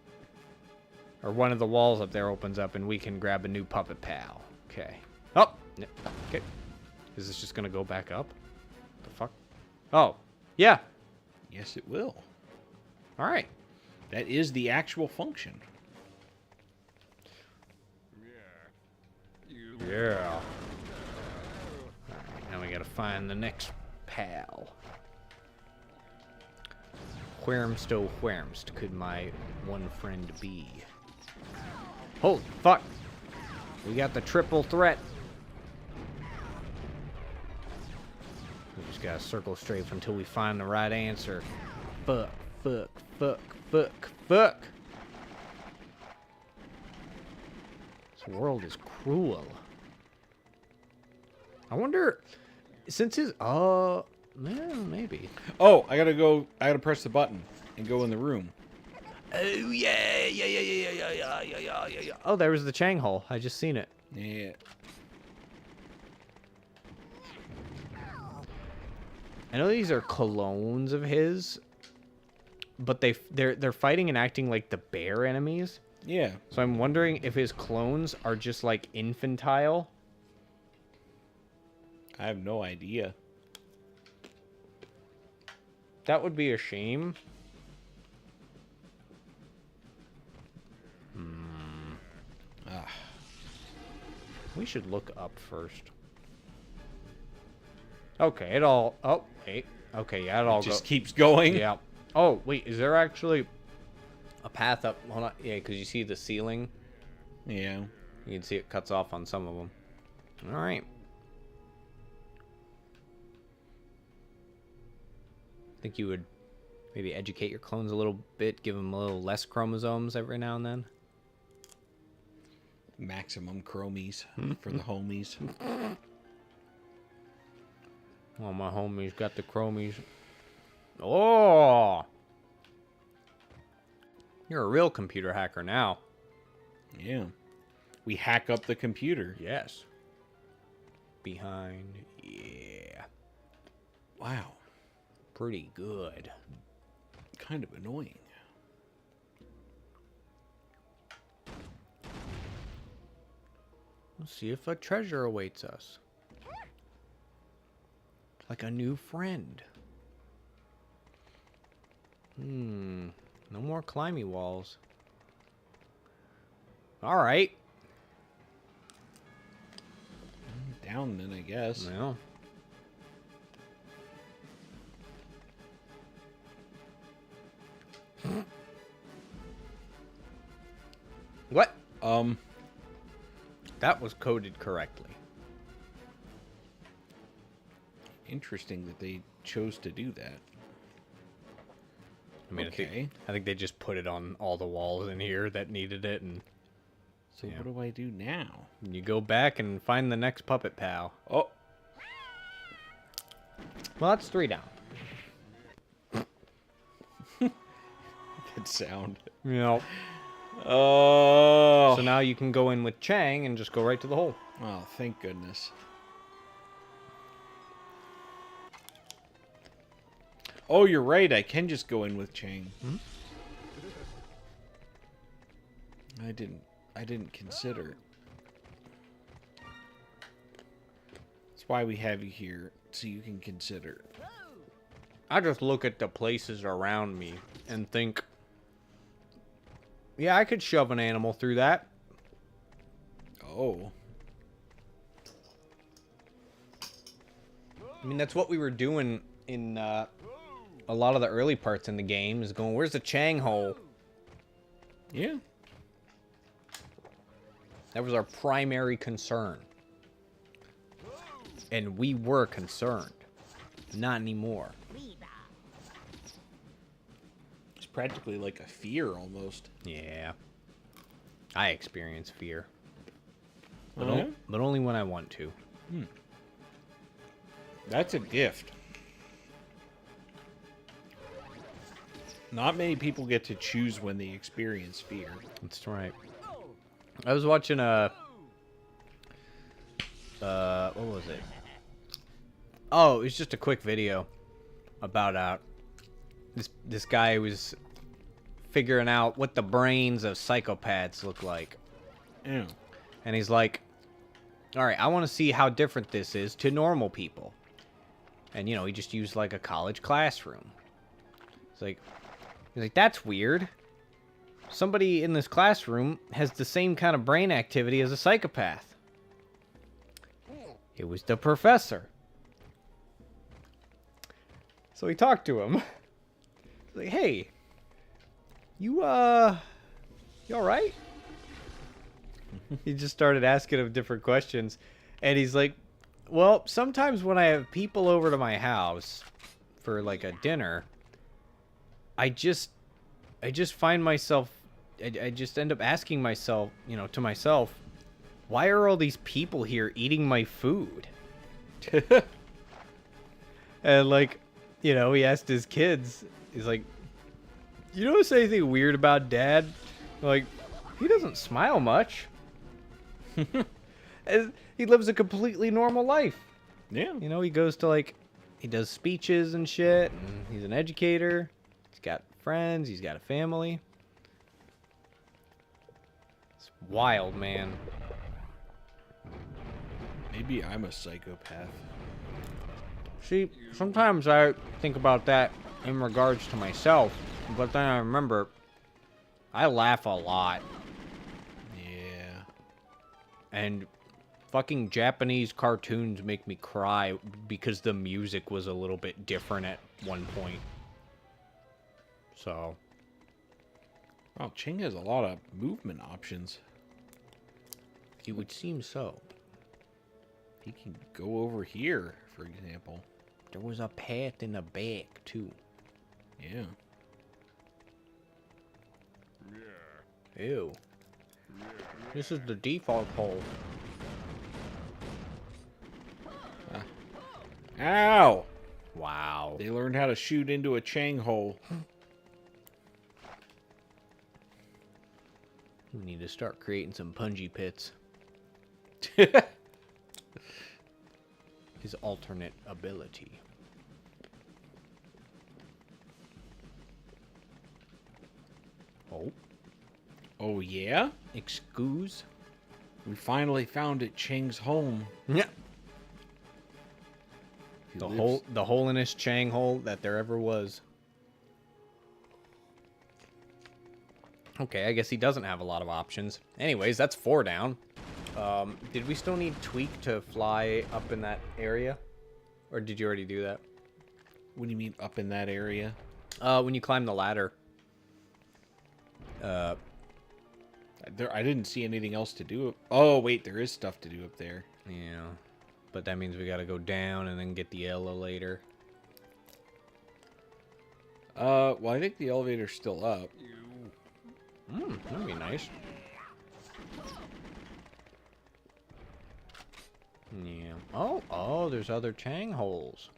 S1: Or one of the walls up there opens up, and we can grab a new puppet pal. Okay. Oh! Okay. Is this just gonna go back up? The fuck? Oh. Yeah.
S2: Yes, it will.
S1: Alright.
S2: That is the actual function.
S1: Yeah. Alright, now we gotta find the next pal. Where'mst could my one friend be? Holy fuck! We got the triple threat. We just gotta circle strafe until we find the right answer. Fuck, fuck, fuck, fuck, fuck! This world is cruel. I wonder, since his, well, maybe.
S2: Oh, I gotta press the button and go in the room.
S1: Oh, yeah. Oh, there was the Chang hole. I just seen it.
S2: Yeah.
S1: I know these are clones of his, but they're fighting and acting like the bear enemies.
S2: Yeah.
S1: So I'm wondering if his clones are just like infantile.
S2: I have no idea.
S1: That would be a shame. We should look up first. Okay, it all... Oh, wait. Okay, yeah, it all
S2: Just keeps going.
S1: Yeah. Oh, wait, is there actually a path up? Hold on. Yeah, because you see the ceiling.
S2: Yeah.
S1: You can see it cuts off on some of them. All right. Think you would maybe educate your clones a little bit, give them a little less chromosomes every now and then?
S2: Maximum chromies for the homies.
S1: Well, my homies got the chromies. Oh! You're a real computer hacker now.
S2: Yeah. We hack up the computer.
S1: Yes. Behind. Yeah.
S2: Wow.
S1: Pretty good.
S2: Kind of annoying.
S1: Let's see if a treasure awaits us. Like a new friend. No more climby walls. Alright.
S2: Down then, I guess.
S1: Well. What? That was coded correctly.
S2: Interesting that they chose to do that.
S1: I mean,
S2: Okay.
S1: I think they just put it on all the walls in here that needed it, and
S2: So
S1: Yeah.
S2: what do I do now?
S1: you go back and find the next puppet pal.
S2: Oh,
S1: Well, that's 3 down.
S2: good sound.
S1: Yep.
S2: Oh.
S1: So now you can go in with Chang and just go right to the hole.
S2: Oh, thank goodness. Oh, you're right. I can just go in with Chang.
S1: Hmm?
S2: I didn't consider. That's why we have you here, so you can consider.
S1: I just look at the places around me and think, yeah, I could shove an animal through that.
S2: Oh.
S1: I mean, that's what we were doing in a lot of the early parts in the game, is going, where's the Chang hole?
S2: Yeah.
S1: That was our primary concern. And we were concerned. Not anymore.
S2: It's practically like a fear almost.
S1: Yeah. I experience fear. But,
S2: Oh, yeah?
S1: but only when I want to.
S2: That's a gift. Not many people get to choose when they experience fear.
S1: That's right. I was watching a what was it? Oh, it was just a quick video about this guy was figuring out what the brains of psychopaths look like.
S2: Yeah.
S1: And he's like, all right, I want to see how different this is to normal people. And, you know, he just used, like, a college classroom. He's like, that's weird. Somebody in this classroom has the same kind of brain activity as a psychopath. It was the professor. So he talked to him. He's like, hey, you all right? He just started asking him different questions. And he's like, well, sometimes when I have people over to my house for like a dinner, I just find myself, I just end up asking myself, you know, to myself, why are all these people here eating my food? And like, you know, he asked his kids, he's like, you notice anything weird about Dad? Like, he doesn't smile much. He lives a completely normal life.
S2: Yeah.
S1: You know, he goes to like, he does speeches and shit, and he's an educator. He's got friends, he's got a family. It's wild, man.
S2: Maybe I'm a psychopath.
S1: See, sometimes I think about that in regards to myself, but then I remember I laugh a lot.
S2: Yeah.
S1: And fucking Japanese cartoons make me cry because the music was a little bit different at one point. So,
S2: Wow, Ching has a lot of movement options.
S1: it would seem so.
S2: He can go over here, for example.
S1: There was a path in the back, too.
S2: Yeah.
S1: Ew. This is the default hole.
S2: Ow!
S1: Wow.
S2: They learned how to shoot into a Chang hole.
S1: We need to start creating some punji pits. His alternate ability. Oh.
S2: Oh, yeah?
S1: Excuse?
S2: We finally found it, Chang's home.
S1: Yeah.
S2: He
S1: The
S2: lives-
S1: holeinest Chang hole that there ever was. Okay, I guess he doesn't have a lot of options. Anyways, that's 4 down. Did we still need Tweak to fly up in that area? Or did you already do that?
S2: What do you mean up in that area?
S1: When you climb the ladder.
S2: I didn't see anything else to do. Oh, wait, there is stuff to do up there.
S1: Yeah. But that means we gotta go down and then get the elevator.
S2: Well, I think the elevator's still up.
S1: That'd be nice. Yeah. Oh, there's other Chang holes.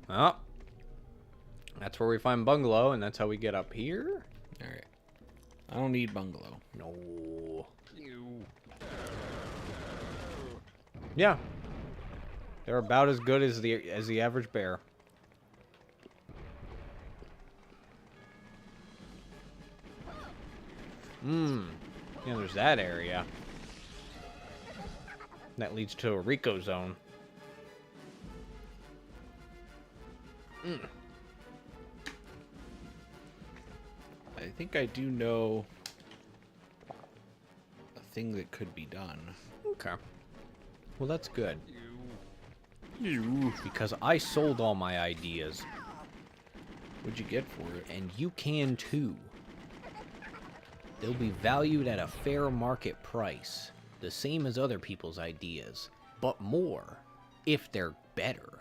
S1: Oh. That's where we find Bungalow, and that's how we get up here?
S2: Alright. I don't need bungalow.
S1: No. Yeah. They're about as good as the average bear. Yeah, there's that area. That leads to a Rico zone.
S2: I think I do know a thing that could be done.
S1: Okay. Well, that's good. Because I sold all my ideas.
S2: What'd you get for it?
S1: And you can too. They'll be valued at a fair market price. The same as other people's ideas. But more. If they're better.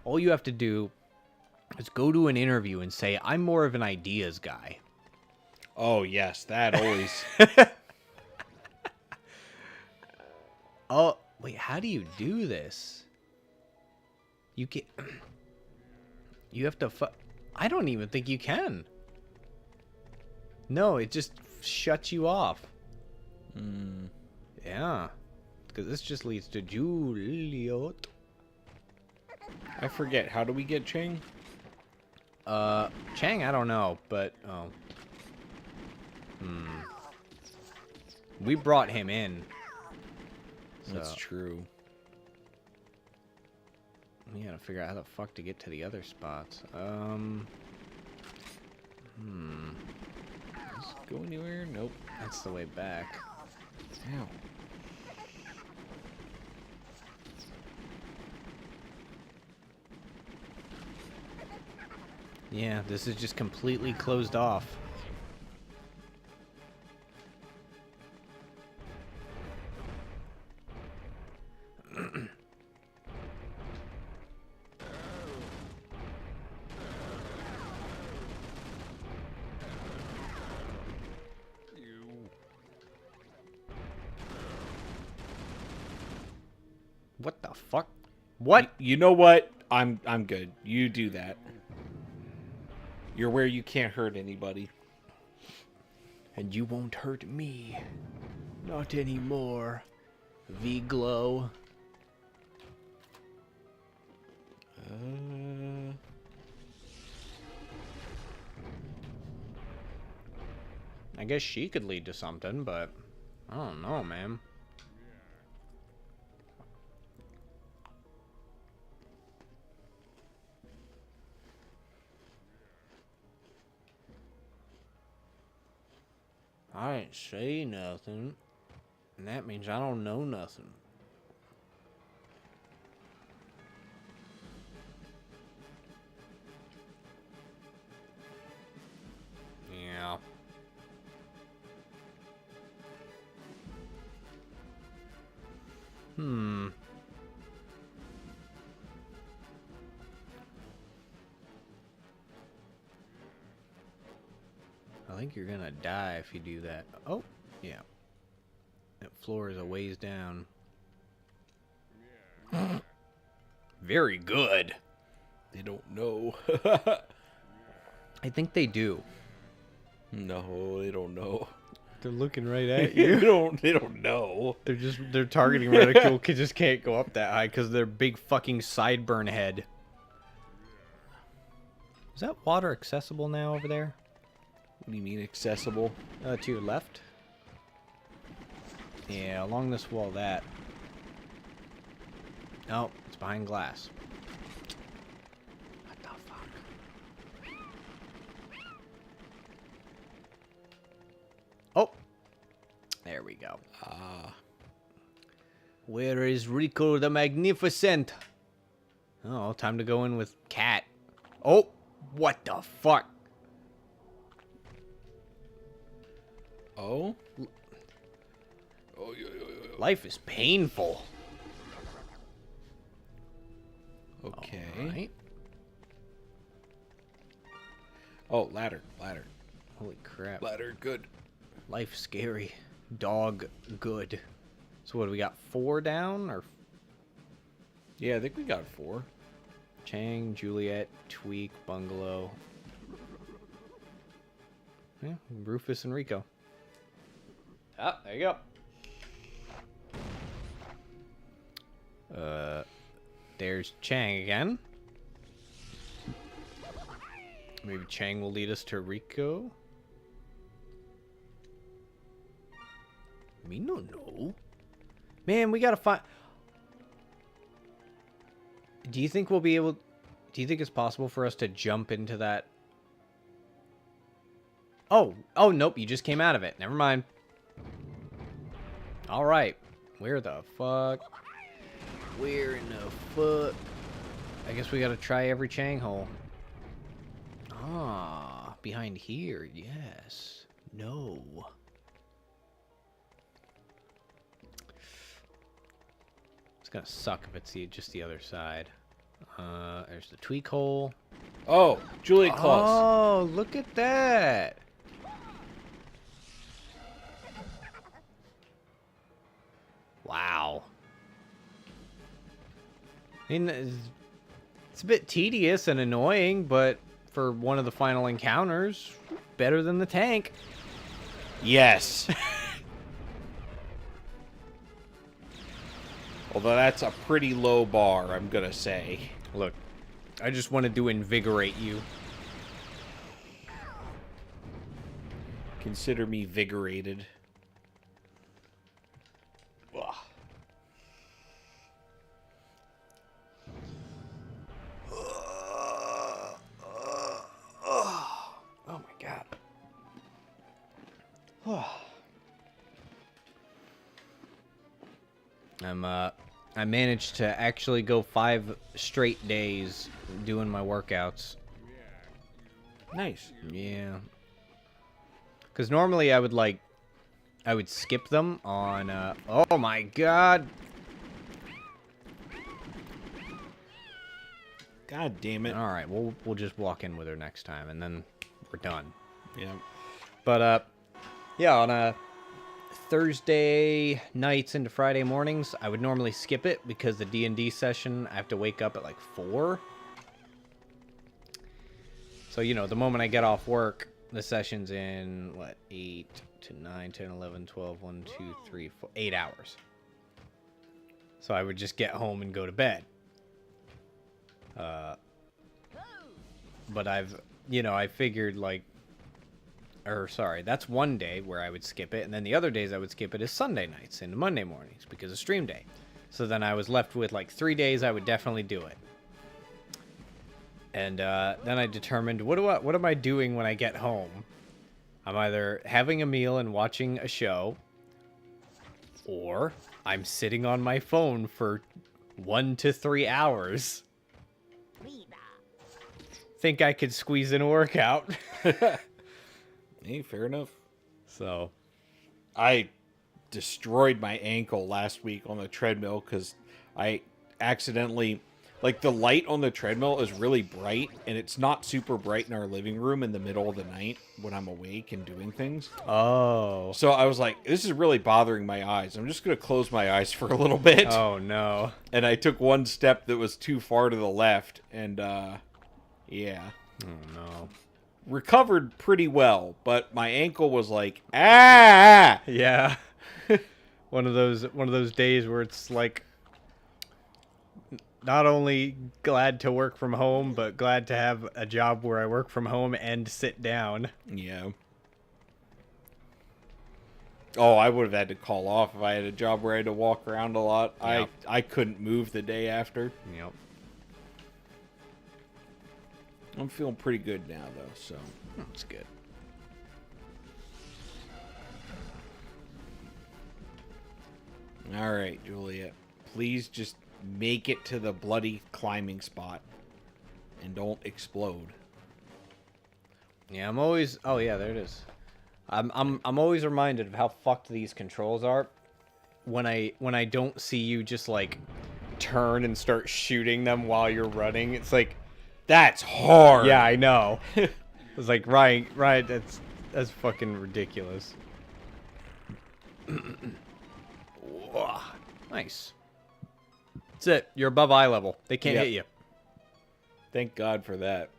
S1: All you have to do is go to an interview and say, I'm more of an ideas guy.
S2: Oh, yes, that always...
S1: Oh, wait, how do you do this? You can... You have to I don't even think you can. No, it just shuts you off.
S2: Hmm.
S1: Yeah. Because this just leads to Juliet.
S2: I forget. How do we get Chang?
S1: Chang, I don't know, but, we brought him in.
S2: That's
S1: So,
S2: true.
S1: we gotta figure out how the fuck to get to the other spots.
S2: Does it go anywhere? Nope.
S1: That's the way back.
S2: Ow.
S1: Yeah, this is just completely closed off. What the fuck? What?
S2: You know what? I'm good. You do that. You're where you can't hurt anybody.
S1: And you won't hurt me. Not anymore. V-Glow. I guess she could lead to something, but I don't know, man. I didn't say nothing, and that means I don't know nothing. Yeah. I think you're gonna die if you do that. Oh, yeah. That floor is a ways down. Very good.
S2: They don't know.
S1: I think they do.
S2: No, they don't know.
S1: They're looking right at
S2: They
S1: you.
S2: don't know.
S1: They're targeting Ridicule. Kids just can't go up that high because of their big fucking sideburn head. Is that water accessible now over there?
S2: What do you mean accessible?
S1: To your left? Yeah, along this wall, that. Oh, it's behind glass. What the fuck? Oh! There we go. Where is Rico the Magnificent? Oh, time to go in with Cat. Oh! What the fuck?
S2: Oh? Oh, yeah.
S1: Life is painful.
S2: Okay.
S1: Alright.
S2: Oh, ladder.
S1: Holy crap.
S2: Ladder, good.
S1: Life scary. Dog good. So what do we got? 4 down? Or
S2: Yeah, I think we got 4.
S1: Chang, Juliet, Tweak, Bungalow. Yeah, Rufus and Rico. Ah, there you go. There's Chang again. Maybe Chang will lead us to Rico. Me no know. Man, we gotta find... Do you think we'll be able... Do you think it's possible for us to jump into that... Oh, nope, you just came out of it. Never mind. Alright. Where the fuck? Where in the fuck? I guess we gotta try every Chang hole. Ah, behind here, yes. No. It's gonna suck if it's just the other side. There's the tweak hole.
S2: Oh, Juliet Claus.
S1: Oh, look at that. Wow. I mean, it's a bit tedious and annoying, but for one of the final encounters, better than the tank.
S2: Yes. Although that's a pretty low bar, I'm gonna say.
S1: Look, I just wanted to invigorate you.
S2: Consider me vigorated. Ugh.
S1: Oh my god. I managed to actually go 5 straight days doing my workouts.
S2: Nice.
S1: Yeah. Because normally I would skip them on, oh my god.
S2: God damn it.
S1: Alright, we'll just walk in with her next time, and then we're done.
S2: Yeah.
S1: But, yeah, on, Thursday nights into Friday mornings, I would normally skip it because the D&D session, I have to wake up at like 4. So, you know, the moment I get off work, the session's in, what, 8 to 9, 10, 11, 12, 1, 2, 3, 4, 8 hours. So I would just get home and go to bed. But I figured, like, that's one day where I would skip it, and then the other days I would skip it is Sunday nights into Monday mornings because of stream day. So then I was left with like 3 days I would definitely do it. And then I determined, what am I doing when I get home? I'm either having a meal and watching a show, or I'm sitting on my phone for 1 to 3 hours. Think I could squeeze in a workout.
S2: Hey, fair enough.
S1: So,
S2: I destroyed my ankle last week on the treadmill because I accidentally... Like, the light on the treadmill is really bright, and it's not super bright in our living room in the middle of the night when I'm awake and doing things.
S1: oh.
S2: So I was like, this is really bothering my eyes. I'm just going to close my eyes for a little bit.
S1: Oh, no.
S2: And I took one step that was too far to the left, and, yeah.
S1: Oh, no.
S2: Recovered pretty well, but my ankle was like, ah!
S1: Yeah. one of those days where it's like, not only glad to work from home, but glad to have a job where I work from home and sit down.
S2: Yeah. Oh, I would have had to call off if I had a job where I had to walk around a lot.
S1: Yep.
S2: I couldn't move the day after.
S1: Yep.
S2: I'm feeling pretty good now, though, so.
S1: That's good.
S2: All right, Juliet. Please just make it to the bloody climbing spot. And don't explode.
S1: Yeah, I'm always... Oh, yeah, there it is. I'm always reminded of how fucked these controls are when I don't see you just, like, turn and start shooting them while you're running. It's like...
S2: That's hard!
S1: Yeah, I know. It's like, right, that's fucking ridiculous. Whoa, nice. That's it. You're above eye level. They can't
S2: Yep.
S1: hit you.
S2: Thank God for that.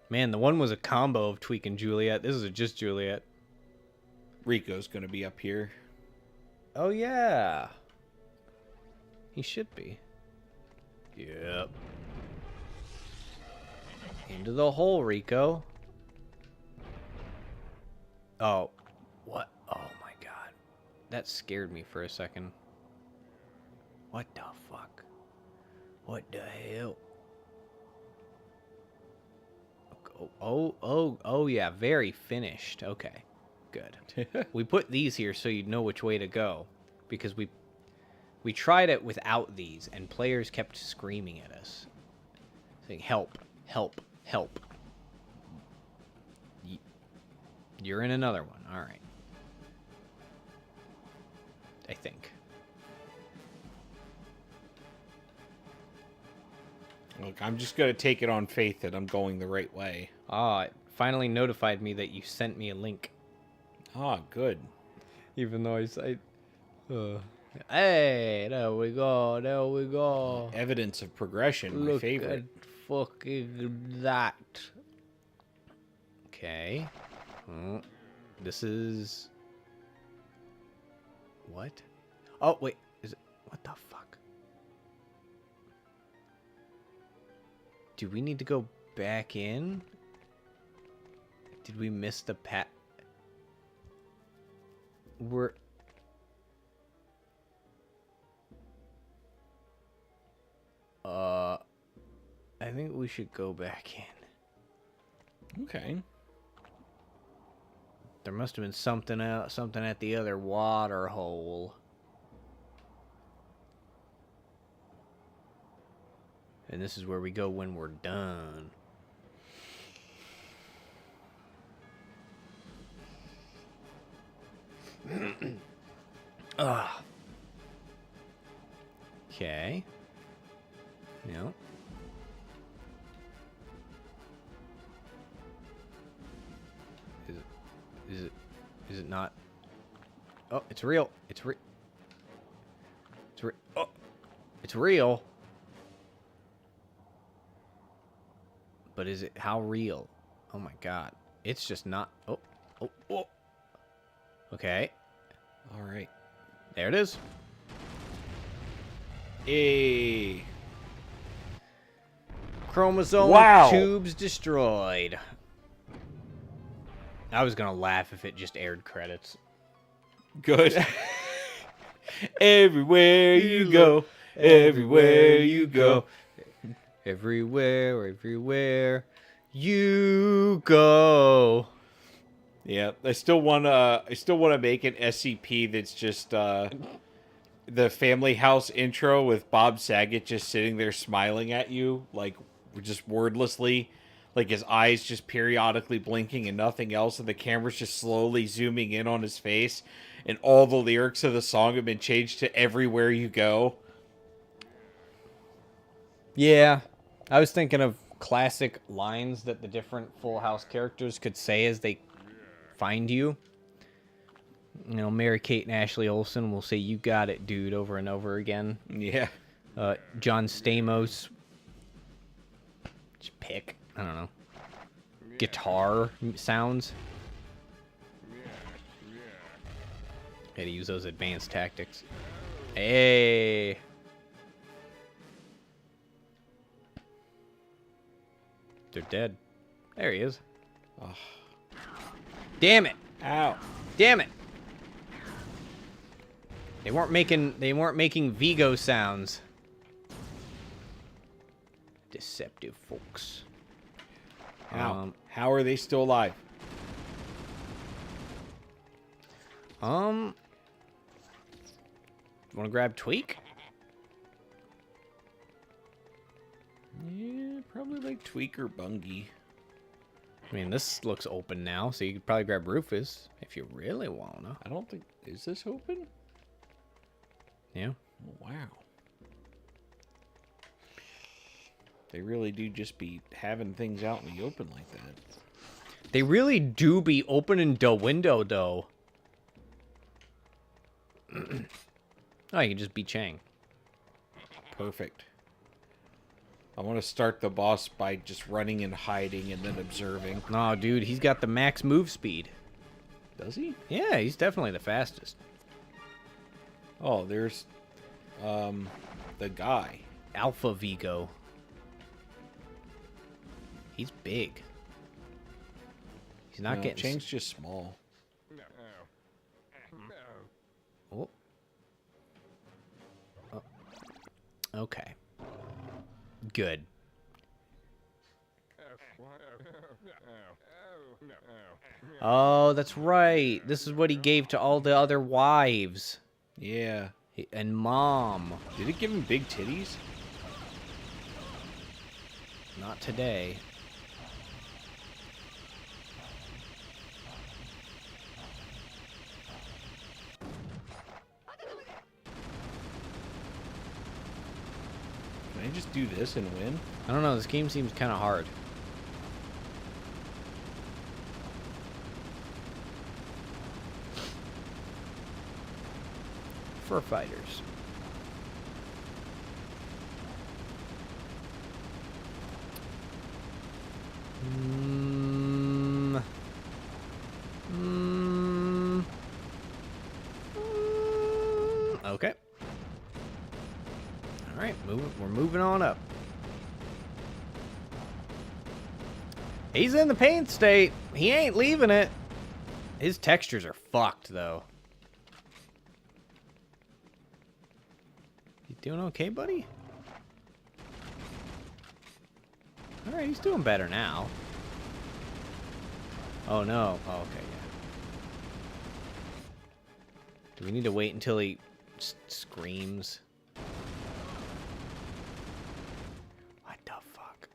S1: Man, the one was a combo of Tweak and Juliet. This is just Juliet.
S2: Rico's gonna be up here.
S1: Oh, yeah. He should be. Yep. Into the hole, Rico. Oh. What? Oh, my God. That scared me for a second. What the fuck? What the hell? Oh, yeah. Very finished. Okay. Good. We put these here so you'd know which way to go. Because we tried it without these, and players kept screaming at us. Saying, help, help, help. You're in another one. All right. I think.
S2: Look, I'm just gonna take it on faith that I'm going the right way.
S1: Ah, it finally notified me that you sent me a link.
S2: Ah, good.
S1: Even though Hey, there we go, there we go.
S2: Evidence of progression, my
S1: Look
S2: favorite.
S1: at fucking that. Okay. Oh, this is... What? Oh, wait. Is it... What the fuck? Do we need to go back in? Did we miss the pat? We're... I think we should go back in.
S2: Okay.
S1: There must have been something else, something at the other water hole. And this is where we go when we're done. Ugh. Okay. No. Is it not? Oh, it's real. It's real. It's real. Oh, it's real. But is it how real? Oh my god. It's just not. Oh. Oh. Oh. Okay.
S2: All right.
S1: There it is.
S2: Hey.
S1: Chromosome
S2: Wow.
S1: tubes destroyed. I was gonna laugh if it just aired credits.
S2: Good. Everywhere you go, everywhere you go.
S1: Everywhere, everywhere you go.
S2: Yeah, I still wanna make an SCP that's just the Family House intro with Bob Saget just sitting there smiling at you, like just wordlessly, like his eyes just periodically blinking and nothing else, and the camera's just slowly zooming in on his face, and all the lyrics of the song have been changed to "Everywhere You Go."
S1: Yeah, I was thinking of classic lines that the different Full House characters could say as they find you. You know, Mary-Kate and Ashley Olsen will say, "You got it, dude," over and over again.
S2: Yeah.
S1: John Stamos. Just pick. I don't know. Guitar sounds. Had to use those advanced tactics. Hey. They're dead. There he is.
S2: Oh.
S1: Damn it.
S2: Ow.
S1: Damn it. They weren't making Vigo sounds. Deceptive folks.
S2: How are they still alive?
S1: Want to grab Tweak?
S2: Yeah, probably like Tweak or Bungie.
S1: I mean, this looks open now, so you could probably grab Rufus if you really wanna.
S2: I don't think... Is this open?
S1: Yeah.
S2: Oh, wow. They really do just be having things out in the open like that.
S1: They really do be opening the window, though. Oh, you can just beat Chang.
S2: Perfect. I want to start the boss by just running and hiding and then observing.
S1: No, dude, he's got the max move speed.
S2: Does he?
S1: Yeah, he's definitely the fastest.
S2: Oh, there's the guy.
S1: Alpha Vigo. He's big. He's not getting...
S2: Chang's just small.
S1: Oh. Oh. Okay. Good. Oh, that's right. This is what he gave to all the other wives.
S2: Yeah.
S1: And mom.
S2: Did it give him big titties?
S1: Not today.
S2: Can I just do this and win?
S1: I don't know. This game seems kind of hard. For fighters. Okay. All right, we're moving on up. He's in the pain state. He ain't leaving it. His textures are fucked, though. You doing okay, buddy? All right, he's doing better now. Oh, no. Oh, okay, yeah. Do we need to wait until he screams? What the fuck?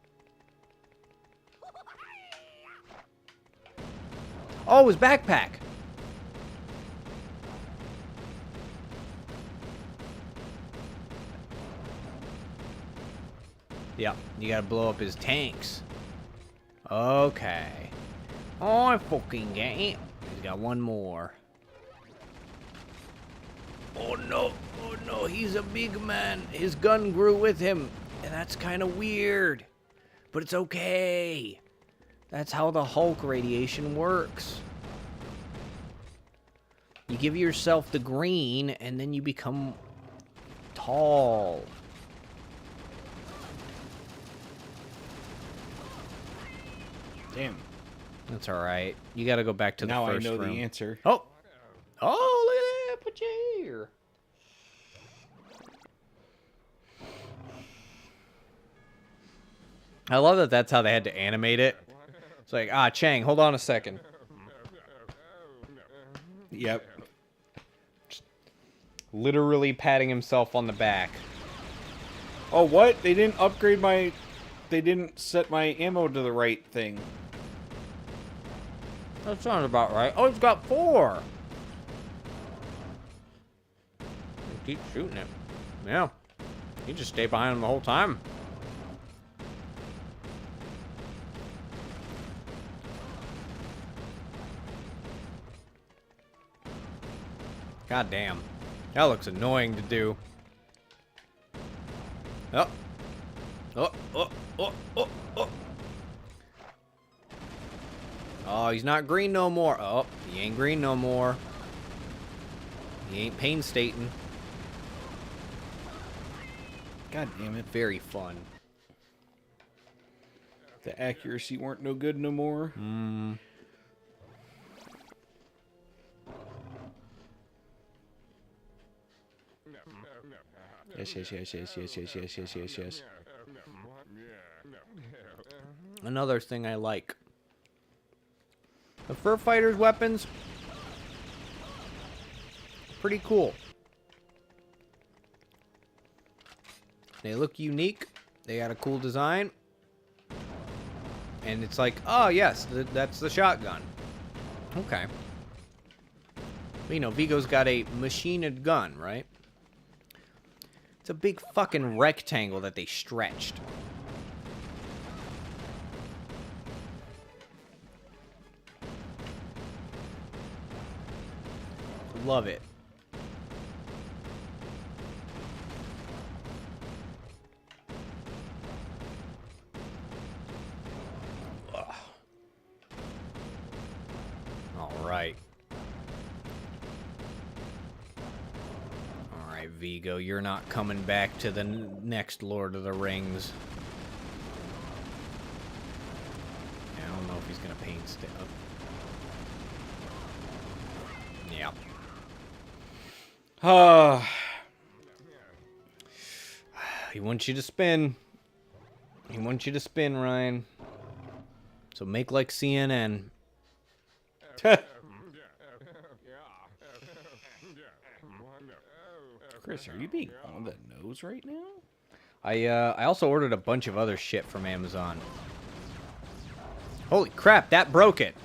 S1: Oh, his backpack! Yep, you gotta blow up his tanks. Okay. Oh, I fucking get it. He's got one more. Oh no, he's a big man. His gun grew with him, and that's kind of weird. But it's okay. That's how the Hulk radiation works. You give yourself the green, and then you become tall.
S2: Damn.
S1: That's alright. You gotta go back to the
S2: Now
S1: first
S2: I know
S1: room.
S2: the answer.
S1: Oh! Oh, look at that! Put you here. I love that that's how they had to animate it. It's like, ah, Chang, hold on a second.
S2: Yep.
S1: Literally patting himself on the back.
S2: Oh, what? They didn't upgrade my... They didn't set my ammo to the right thing.
S1: That sounds about right. Oh, he's got 4. Keep shooting him. Yeah. He just stayed behind him the whole time. God damn. That looks annoying to do. Oh. Oh, oh, oh, oh, oh. Oh, he's not green no more. Oh, he ain't green no more. He ain't painstating.
S2: God damn it.
S1: Very fun.
S2: The accuracy weren't no good no more. Yes, yes, yes, yes, yes, yes, yes, yes, yes, yes.
S1: Another thing I like. The Fur Fighter's weapons. Pretty cool. They look unique. They got a cool design. And it's like, oh yes, that's the shotgun. Okay. But, you know, Vigo's got a machined gun, right? It's a big fucking rectangle that they stretched. Love it. Ugh. All right. All right, Vigo, you're not coming back to the next Lord of the Rings. Yeah, I don't know if he's gonna paint stuff. Yeah. He wants you to spin. He wants you to spin, Ryan. So make like CNN.
S2: Chris, are you being on the nose right now?
S1: I also ordered a bunch of other shit from Amazon. Holy crap, that broke it.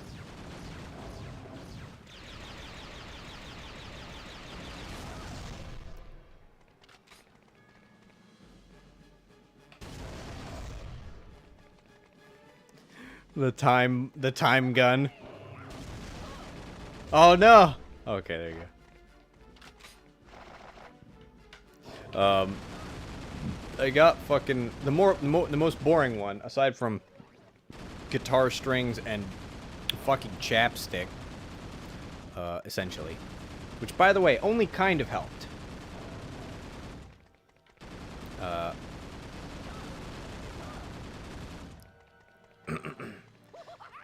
S1: The time gun. Oh no. Okay, there you go. I got fucking the most boring one aside from guitar strings and fucking chapstick, essentially. Which, by the way, only kind of helped.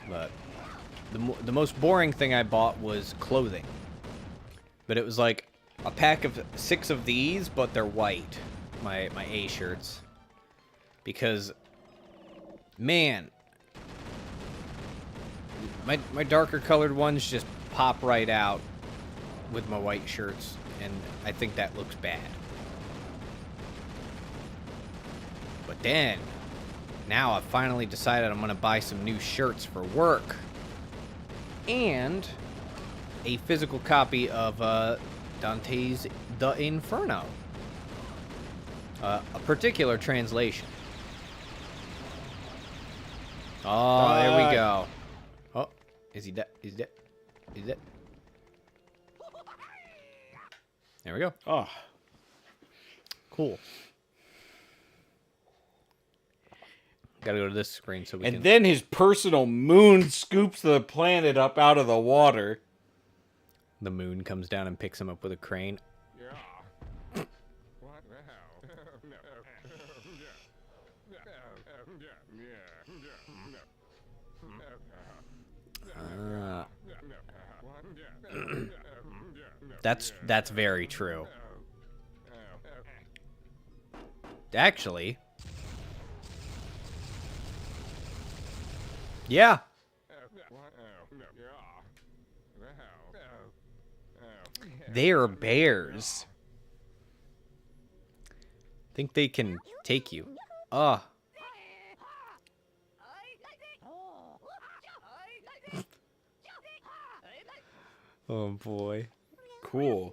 S1: But the most boring thing I bought was clothing. But it was like a pack of 6 of these, but they're white. My A shirts. Because, man, my darker colored ones just pop right out with my white shirts, and I think that looks bad. But then, now I've finally decided I'm going to buy some new shirts for work. And a physical copy of Dante's The Inferno. A particular translation. Oh, there we go. Oh, is he dead? He's dead. He's dead. There we go.
S2: Oh,
S1: Cool. Gotta go to this screen so we can...
S2: and then his personal moon scoops the planet up out of the water.
S1: The moon comes down and picks him up with a crane. That's very true. Actually, yeah. They're bears. Think they can take you. Ah. Oh boy.
S2: Cool.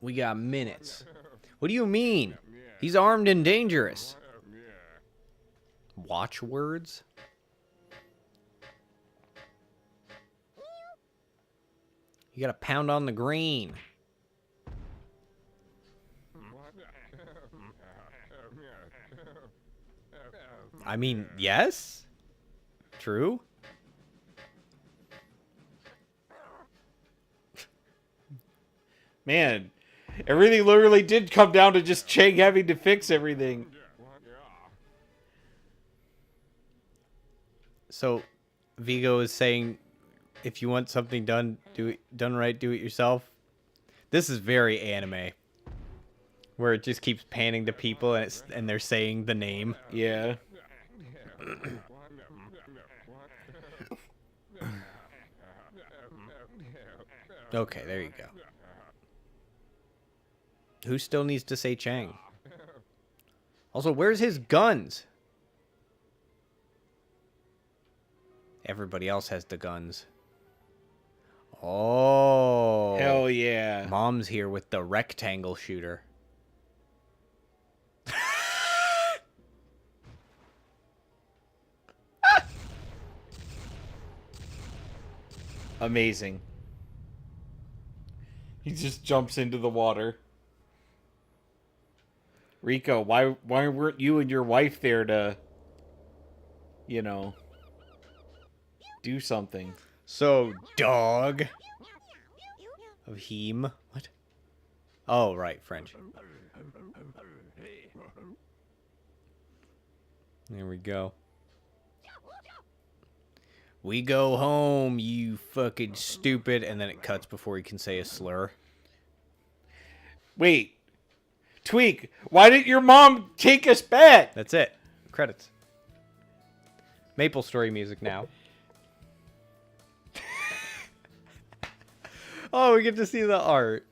S1: We got minutes. What do you mean? He's armed and dangerous. Watchwords? You gotta pound on the green. I mean, yes? True?
S2: Man, everything literally did come down to just Chang having to fix everything.
S1: So, Vigo is saying, if you want something done right, do it yourself. This is very anime, where it just keeps panning to people and they're saying the name.
S2: Yeah.
S1: Okay, there you go. Who still needs to say Chang? Also, where's his guns? Everybody else has the guns. Oh.
S2: Hell yeah.
S1: Mom's here with the rectangle shooter.
S2: Amazing. He just jumps into the water. Rico, why weren't you and your wife there to, you know, do something?
S1: So, dog. Of him. What? Oh, right, French. There we go. We go home, you fucking stupid. And then it cuts before he can say a slur.
S2: Wait. Tweak, why didn't your mom take us back?
S1: That's it. Credits. Maple Story music now. Oh, we get to see the art.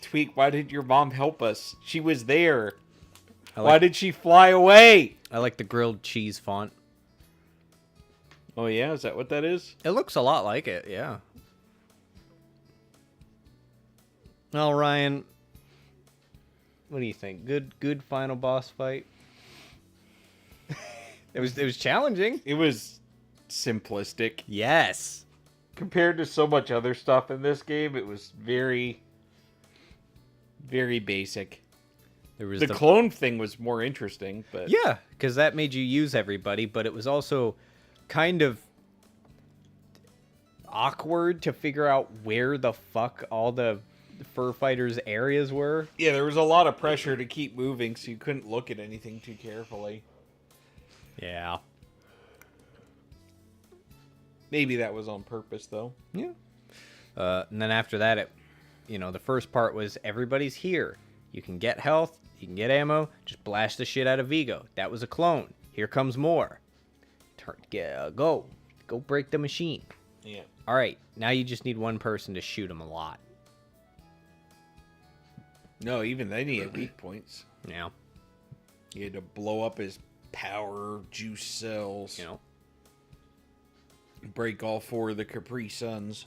S2: Tweak, why didn't your mom help us? She was there. Why did she fly away?
S1: I like the grilled cheese font.
S2: Oh yeah, is that what that is?
S1: It looks a lot like it, yeah. Well, Ryan, what do you think? Good final boss fight. It was challenging.
S2: It was simplistic.
S1: Yes.
S2: Compared to so much other stuff in this game, it was very, very basic.
S1: There was
S2: the clone thing was more interesting, but
S1: yeah, because that made you use everybody, but it was also kind of awkward to figure out where the fuck all the fur fighters' areas were.
S2: Yeah, there was a lot of pressure to keep moving, so you couldn't look at anything too carefully.
S1: Yeah.
S2: Maybe that was on purpose, though.
S1: Yeah. And then after that, the first part was everybody's here. You can get health, you can get ammo, just blast the shit out of Vigo. That was a clone. Here comes more. Go break the machine.
S2: Yeah.
S1: All right, now you just need one person to shoot him a lot.
S2: No, even then he had weak points.
S1: Yeah.
S2: He had to blow up his power juice cells. Break all 4 of the Capri Suns.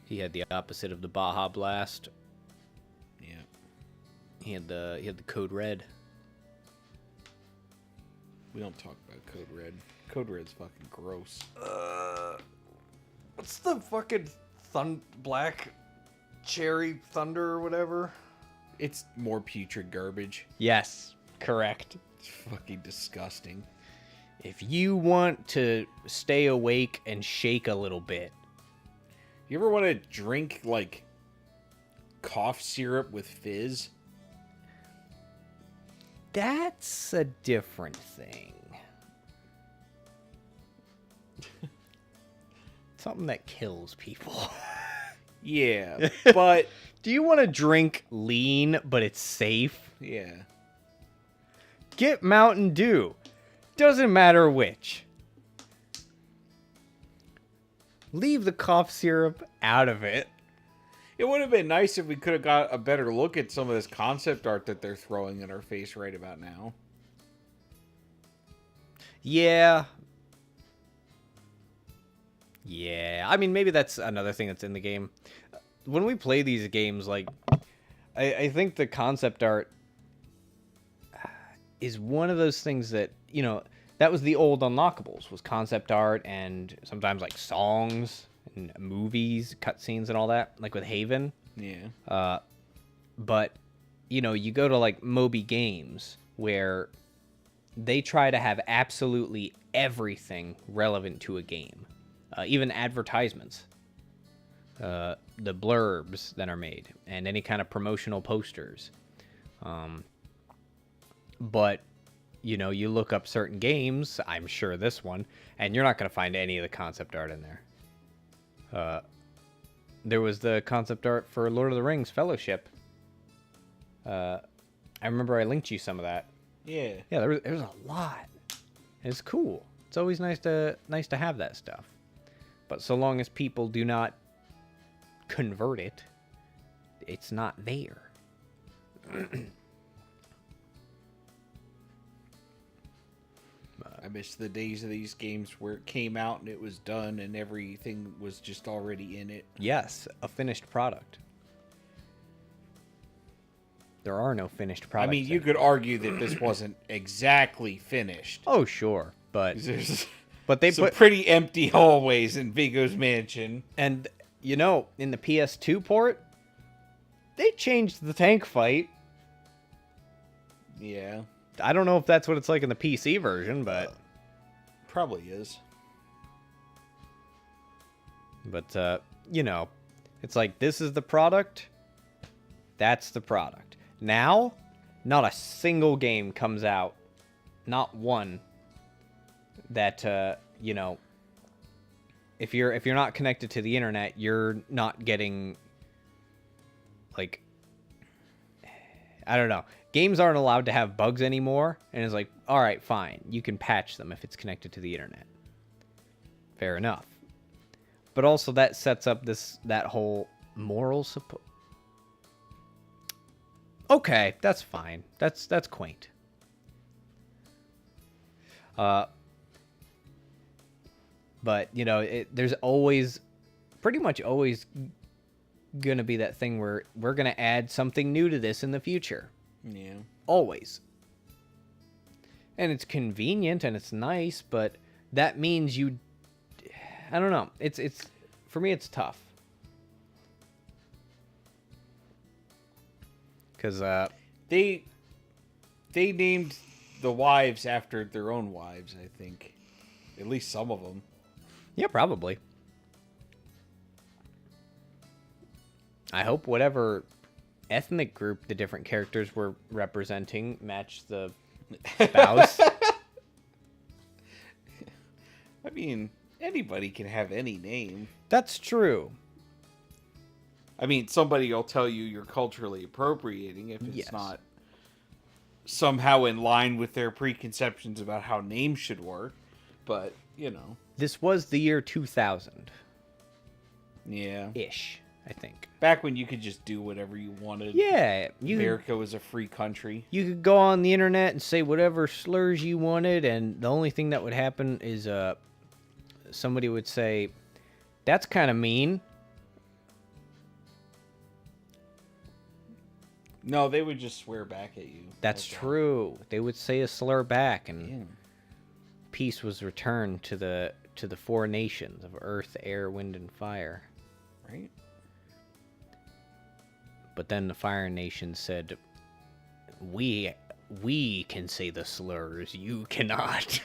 S1: He had the opposite of the Baja Blast.
S2: Yeah.
S1: He had the Code Red.
S2: We don't talk about Code Red. Code Red's fucking gross.
S1: What's the fucking black cherry thunder or whatever?
S2: It's more putrid garbage.
S1: Yes, correct.
S2: It's fucking disgusting.
S1: If you want to stay awake and shake a little bit.
S2: You ever want to drink, like, cough syrup with fizz?
S1: That's a different thing. Something that kills people.
S2: Yeah, but...
S1: Do you want to drink lean, but it's safe?
S2: Yeah.
S1: Get Mountain Dew. Doesn't matter which. Leave the cough syrup out of it.
S2: It would have been nice if we could have got a better look at some of this concept art that they're throwing in our face right about now.
S1: Yeah. Yeah. I mean, maybe that's another thing that's in the game. When we play these games, like, I think the concept art is one of those things that, that was the old unlockables, was concept art and sometimes, like, songs and movies, cutscenes and all that, like with Haven.
S2: Yeah.
S1: But, you go to, like, Moby Games, where they try to have absolutely everything relevant to a game. Even advertisements. The blurbs that are made, and any kind of promotional posters. But, you look up certain games, I'm sure this one, and you're not going to find any of the concept art in there. There was the concept art for Lord of the Rings Fellowship. I remember I linked you some of that.
S2: Yeah.
S1: Yeah, there was a lot. It's cool. It's always nice to have that stuff. But so long as people do not convert it, it's not there.
S2: I miss the days of these games where it came out and it was done and everything was just already in it.
S1: Yes, a finished product. There are no finished products.
S2: I mean, you could argue that this wasn't exactly finished.
S1: Oh, sure, but they
S2: some
S1: put
S2: pretty empty hallways in Vigo's mansion.
S1: and in the PS2 port, they changed the tank fight.
S2: Yeah.
S1: I don't know if that's what it's like in the PC version, but
S2: Probably is.
S1: But, it's like, this is the product. That's the product. Now, not a single game comes out. Not one. That, if you're not connected to the internet, you're not getting, like, I don't know. Games aren't allowed to have bugs anymore. And it's like, all right, fine. You can patch them if it's connected to the internet. Fair enough. But also that sets up that whole moral support. Okay, that's fine. That's quaint. But there's always, pretty much always, gonna be that thing where we're gonna add something new to this in the future.
S2: Yeah.
S1: Always. And it's convenient and it's nice, but that means I don't know. It's for me it's tough. Cuz
S2: They named the wives after their own wives, I think. At least some of them.
S1: yeah, probably. I hope whatever ethnic group the different characters were representing match the spouse.
S2: I mean, anybody can have any name.
S1: That's true.
S2: I mean, somebody will tell you you're culturally appropriating if it's
S1: Yes.
S2: not somehow in line with their preconceptions about how names should work. But, you know.
S1: This was the year 2000-ish,
S2: Yeah.
S1: I think.
S2: Back when you could just do whatever you wanted.
S1: Yeah,
S2: America was a free country.
S1: you could go on the internet and say whatever slurs you wanted, and the only thing that would happen is somebody would say, "That's kind of mean."
S2: No, they would just swear back at you.
S1: That's
S2: all.
S1: true. They would say a slur back, and
S2: Yeah.
S1: peace was returned to the four nations of earth, air, wind, and fire.
S2: Right?
S1: But then the Fire Nation said, "We can say the slurs. You cannot."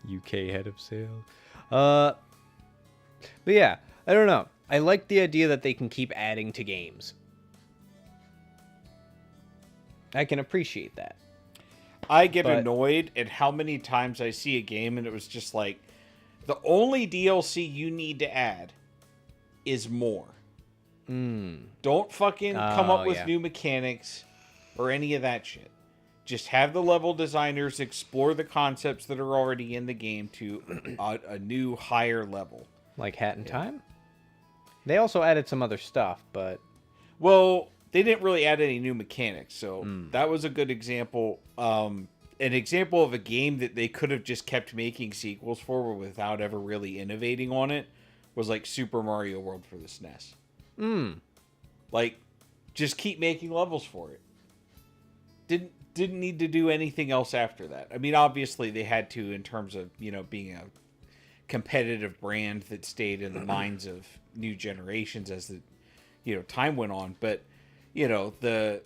S1: UK head of sale. But yeah, I don't know. I like the idea that they can keep adding to games. I can appreciate that.
S2: I get
S1: But-
S2: annoyed at how many times I see a game and it was just like, the only DLC you need to add is more. Don't fucking come up with
S1: yeah.
S2: new mechanics or any of that shit. Just have the level designers explore the concepts that are already in the game to a new higher level.
S1: Like Hat in Time? They also added some other stuff, but
S2: Well, they didn't really add any new mechanics, so that was a good example. An example of a game that they could have just kept making sequels for without ever really innovating on it was like Super Mario World for the SNES. Like, just keep making levels for it. Didn't need to do anything else after that. I mean, obviously they had to in terms of, you know, being a competitive brand that stayed in the minds of new generations as the, you know, time went on. But, you know, the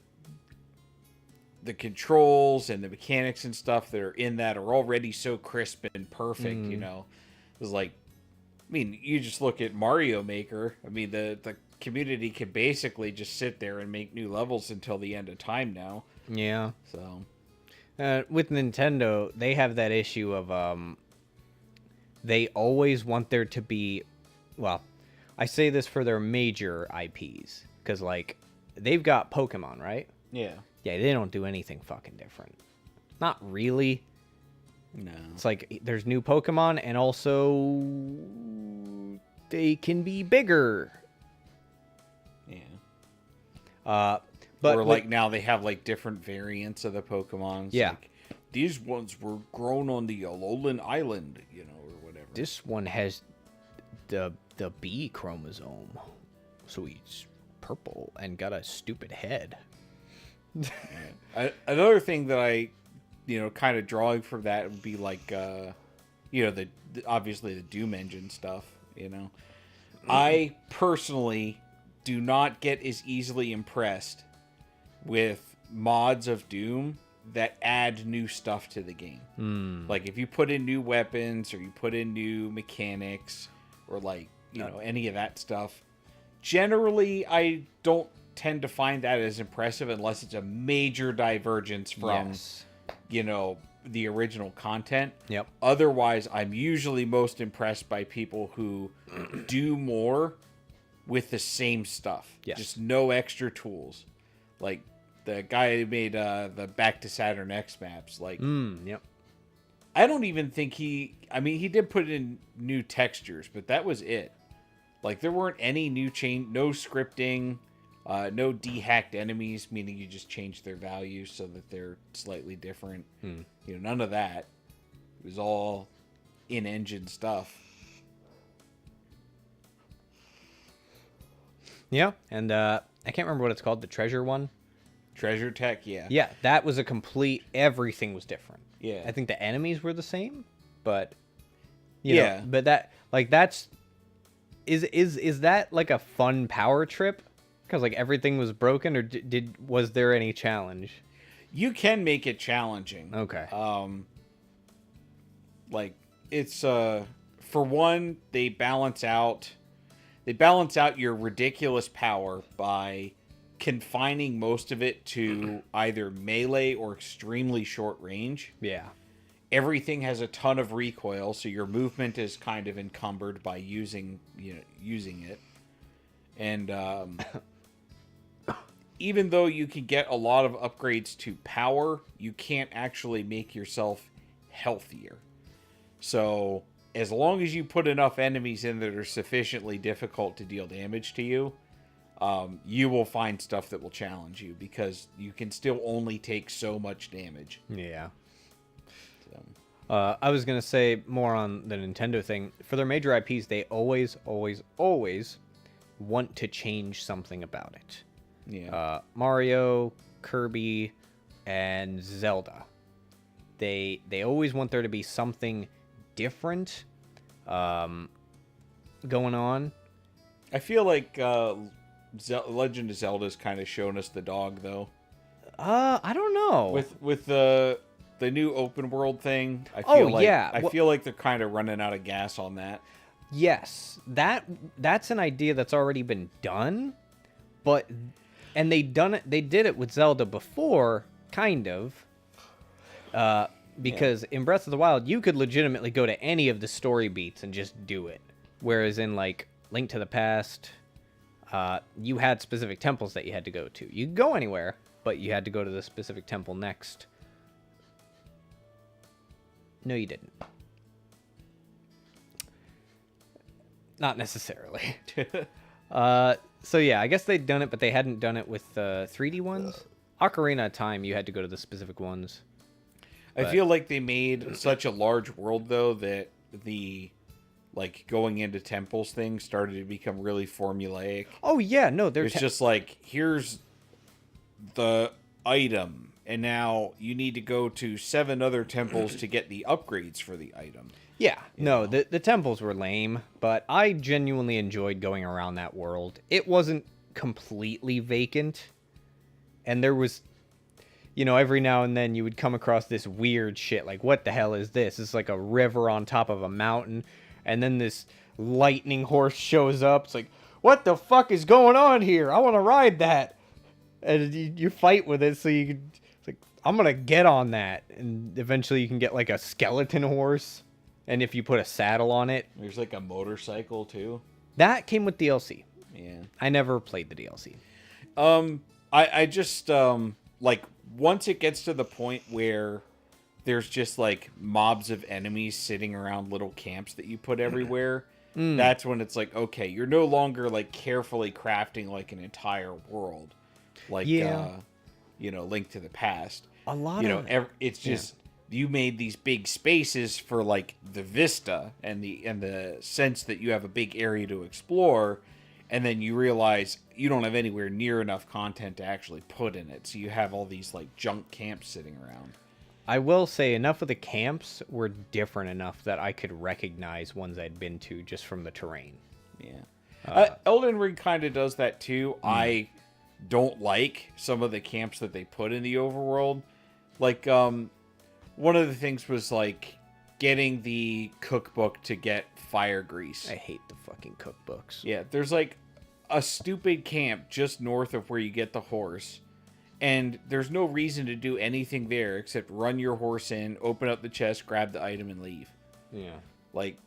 S2: controls and the mechanics and stuff that are in that are already so crisp and perfect, you know. It was like, I mean, you just look at Mario Maker. I mean, the community can basically just sit there and make new levels until the end of time now.
S1: yeah.
S2: So,
S1: With Nintendo, they have that issue of they always want there to be, well, I say this for their major IPs, because like they've got Pokemon, right?
S2: yeah.
S1: Yeah, they don't do anything fucking different. Not really.
S2: No.
S1: It's like there's new Pokemon, and also they can be bigger.
S2: Yeah.
S1: But
S2: or like now they have like different variants of the Pokemon.
S1: Yeah.
S2: Like, these ones were grown on the Alolan Island, you know, or whatever.
S1: this one has the B chromosome, so he's purple and got a stupid head.
S2: Another thing that I, you know, kind of drawing from that would be like, you know, the obviously the Doom engine stuff. You know, I personally do not get as easily impressed with mods of Doom that add new stuff to the game. Like if you put in new weapons or you put in new mechanics or like, you know, any of that stuff, generally I don't tend to find that as impressive unless it's a major divergence from,
S1: Yes.
S2: you know, the original content.
S1: Yep.
S2: Otherwise, I'm usually most impressed by people who do more with the same stuff.
S1: Yes.
S2: Just no extra tools. Like the guy who made the Back to Saturn X maps. Like,
S1: Yep.
S2: I don't even think he did put in new textures, but that was it. Like, there weren't any new no scripting, no dehacked enemies, meaning you just change their values so that they're slightly different. You know, none of that. It was all in-engine stuff.
S1: Yeah, and I can't remember what it's called, the treasure one.
S2: Treasure tech, yeah.
S1: Yeah, that was a complete, everything was different.
S2: Yeah.
S1: I think the enemies were the same, but
S2: Yeah.
S1: but that like that's is that like a fun power trip? Because like everything was broken, or was there any challenge?
S2: You can make it challenging.
S1: Okay.
S2: Like, it's for one, they balance out they balance out your ridiculous power by confining most of it to either melee or extremely short range.
S1: Yeah.
S2: Everything has a ton of recoil, so your movement is kind of encumbered by using it. And even though you can get a lot of upgrades to power, you can't actually make yourself healthier. So as long as you put enough enemies in that are sufficiently difficult to deal damage to you, you will find stuff that will challenge you, because you can still only take so much damage.
S1: Yeah.
S2: So.
S1: I was going to say more on the Nintendo thing. For their major IPs, they always, always, always want to change something about it.
S2: Yeah.
S1: Mario, Kirby, and Zelda. They always want there to be something different going on.
S2: I feel like Legend of Zelda's kind of shown us the dog, though.
S1: I don't know.
S2: With the new open world thing, I feel
S1: yeah.
S2: I feel like they're kind of running out of gas on that.
S1: Yes, that's an idea that's already been done, and they did it with Zelda before, kind of. Because in Breath of the Wild, you could legitimately go to any of the story beats and just do it. Whereas in, like, Link to the Past, you had specific temples that you had to go to. You could go anywhere, but you had to go to the specific temple next. No, you didn't. Not necessarily. So yeah, I guess they'd done it, but they hadn't done it with 3D ones. Ocarina of Time, you had to go to the specific ones.
S2: I feel like they made such a large world, though, that the like going into temples thing started to become really formulaic.
S1: Oh yeah, no,
S2: It's just like, here's the item, and now you need to go to 7 other temples to get the upgrades for the item.
S1: Yeah, no, the temples were lame, but I genuinely enjoyed going around that world. It wasn't completely vacant, and there was, every now and then you would come across this weird shit, like, what the hell is this? It's like a river on top of a mountain, and then this lightning horse shows up. It's like, what the fuck is going on here? I want to ride that. And you fight with it, so it's like, I'm going to get on that. And eventually you can get, like, a skeleton horse. And if you put a saddle on it.
S2: There's like a motorcycle too.
S1: That came with DLC.
S2: Yeah.
S1: I never played the DLC.
S2: I just like, once it gets to the point where there's just like mobs of enemies sitting around little camps that you put everywhere, that's when it's like, okay, you're no longer like carefully crafting like an entire world, like Link to the Past.
S1: A lot of
S2: it's just. You made these big spaces for like the vista and the sense that you have a big area to explore, and then you realize you don't have anywhere near enough content to actually put in it, so you have all these like junk camps sitting around.
S1: I will say enough of the camps were different enough that I could recognize ones I'd been to just from the terrain.
S2: Yeah. Elden Ring kind of does that too. I don't like some of the camps that they put in the overworld. Like, one of the things was, like, getting the cookbook to get fire grease.
S1: I hate the fucking cookbooks.
S2: Yeah, there's, like, a stupid camp just north of where you get the horse. And there's no reason to do anything there except run your horse in, open up the chest, grab the item, and leave.
S1: Yeah.
S2: Like,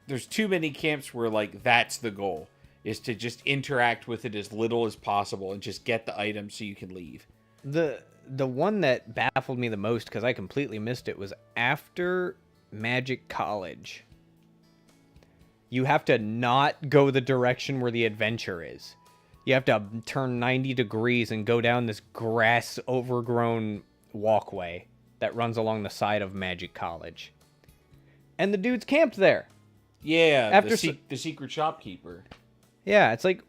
S2: there's too many camps where, like, that's the goal. Is to just interact with it as little as possible and just get the item so you can leave.
S1: The one that baffled me the most, because I completely missed it, was after Magic College. You have to not go the direction where the adventure is. You have to turn 90 degrees and go down this grass overgrown walkway that runs along the side of Magic College. And the dude's camped there.
S2: Yeah,
S1: After
S2: the secret shopkeeper.
S1: Yeah, it's like,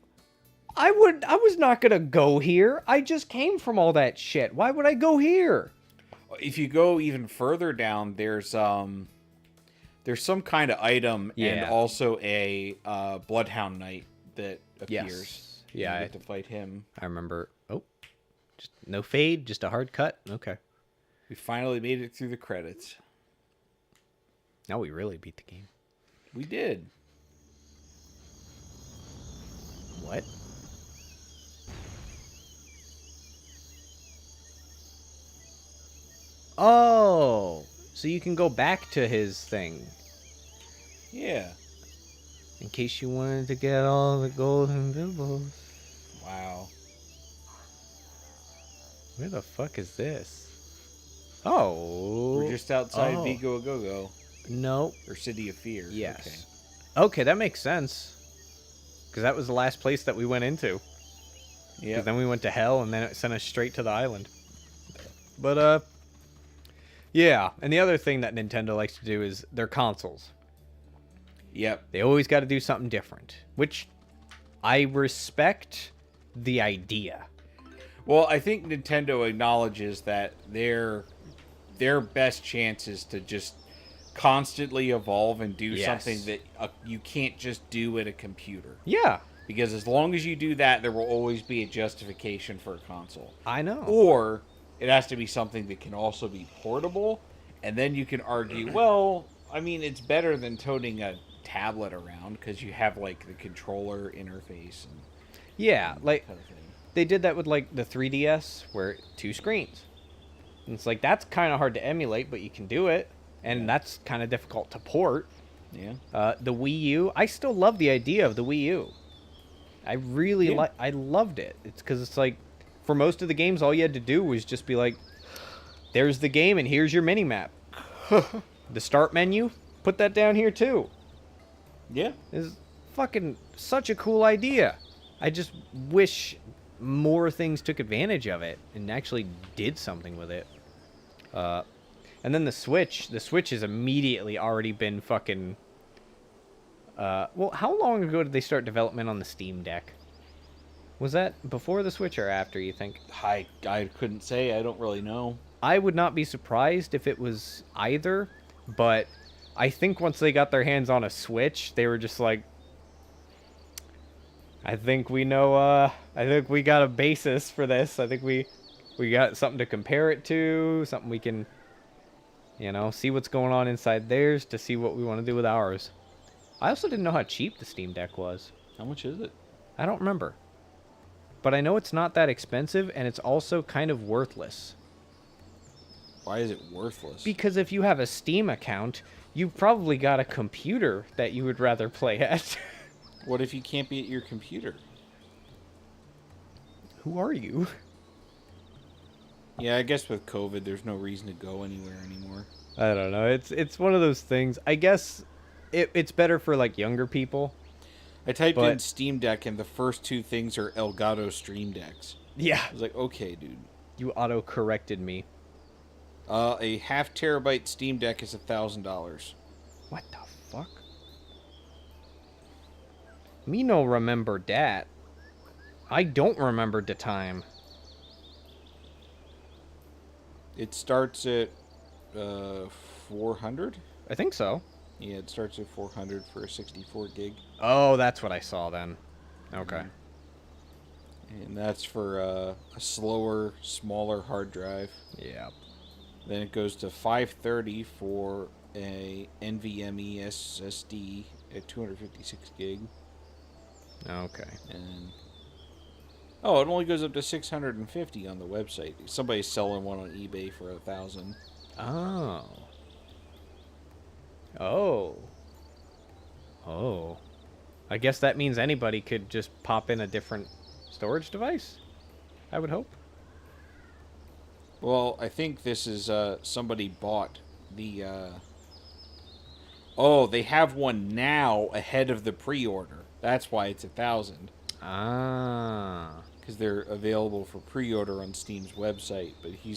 S1: I was not gonna go here. I just came from all that shit. Why would I go here?
S2: If you go even further down, there's some kind of item and also a Bloodhound Knight that appears.
S1: Yes. Yeah,
S2: you get to fight him.
S1: I remember. Oh, just no fade, just a hard cut. Okay.
S2: We finally made it through the credits.
S1: Now we really beat the game.
S2: We did.
S1: What? Oh, so you can go back to his thing.
S2: Yeah.
S1: In case you wanted to get all the golden bibbles.
S2: Wow.
S1: Where the fuck is this? Oh.
S2: We're just outside
S1: Oh.
S2: Vigo a Go-Go.
S1: No.
S2: Or City of Fear.
S1: Yes. Okay, that makes sense. Because that was the last place that we went into.
S2: Okay. Yeah.
S1: Because then we went to hell, and then it sent us straight to the island. But, yeah. And the other thing that Nintendo likes to do is their consoles.
S2: Yep.
S1: They always got to do something different. Which I respect the idea.
S2: Well, I think Nintendo acknowledges that their best chance is to just constantly evolve and do something that you can't just do at a computer.
S1: Yeah.
S2: Because as long as you do that, there will always be a justification for a console.
S1: I know.
S2: Or it has to be something that can also be portable, and then you can argue, well, I mean, it's better than toting a tablet around because you have like the controller interface and
S1: like
S2: kind of thing.
S1: they did that with like the 3DS where 2 screens. And it's like that's kind of hard to emulate, but you can do it, and that's kind of difficult to port.
S2: Yeah.
S1: The Wii U, I still love the idea of the Wii U. I really I loved it. It's because it's like for most of the games, all you had to do was just be like, "There's the game, and here's your mini map." The start menu, put that down here too.
S2: Yeah.
S1: Is fucking such a cool idea. I just wish more things took advantage of it and actually did something with it. And then the Switch has immediately already been fucking... well, how long ago did they start development on the Steam Deck? Was that before the Switch or after, you think?
S2: I couldn't say. I don't really know.
S1: I would not be surprised if it was either, but I think once they got their hands on a Switch, they were just like, I think we know, I think we got a basis for this. I think we got something to compare it to, something we can, you know, see what's going on inside theirs to see what we want to do with ours. I also didn't know how cheap the Steam Deck was.
S2: How much is it?
S1: I don't remember. But I know it's not that expensive, and it's also kind of worthless.
S2: Why is it worthless?
S1: Because if you have a Steam account, you've probably got a computer that you would rather play at.
S2: What if you can't be at your computer?
S1: Who are you?
S2: Yeah, I guess with COVID, there's no reason to go anywhere anymore.
S1: I don't know. It's one of those things. I guess it's better for like younger people.
S2: I typed in Steam Deck, and the first 2 things are Elgato Stream Decks.
S1: Yeah.
S2: I was like, okay, dude.
S1: You auto-corrected me.
S2: A 0.5 terabyte Steam Deck is $1,000.
S1: What the fuck? Me no remember dat. I don't remember the time.
S2: It starts at 400.
S1: I think so.
S2: Yeah, it starts at 400 for a 64 gig.
S1: Oh, that's what I saw then. Okay.
S2: And that's for a slower, smaller hard drive.
S1: Yeah.
S2: Then it goes to 530 for a NVMe SSD at 256 gig.
S1: Okay.
S2: And oh, it only goes up to 650 on the website. Somebody's selling one on eBay for $1,000.
S1: Oh. Oh. Oh. I guess that means anybody could just pop in a different storage device, I would hope.
S2: Well, I think this is somebody bought the oh, they have one now ahead of the pre-order. That's why it's 1,000.
S1: Ah.
S2: Because they're available for pre-order on Steam's website, but he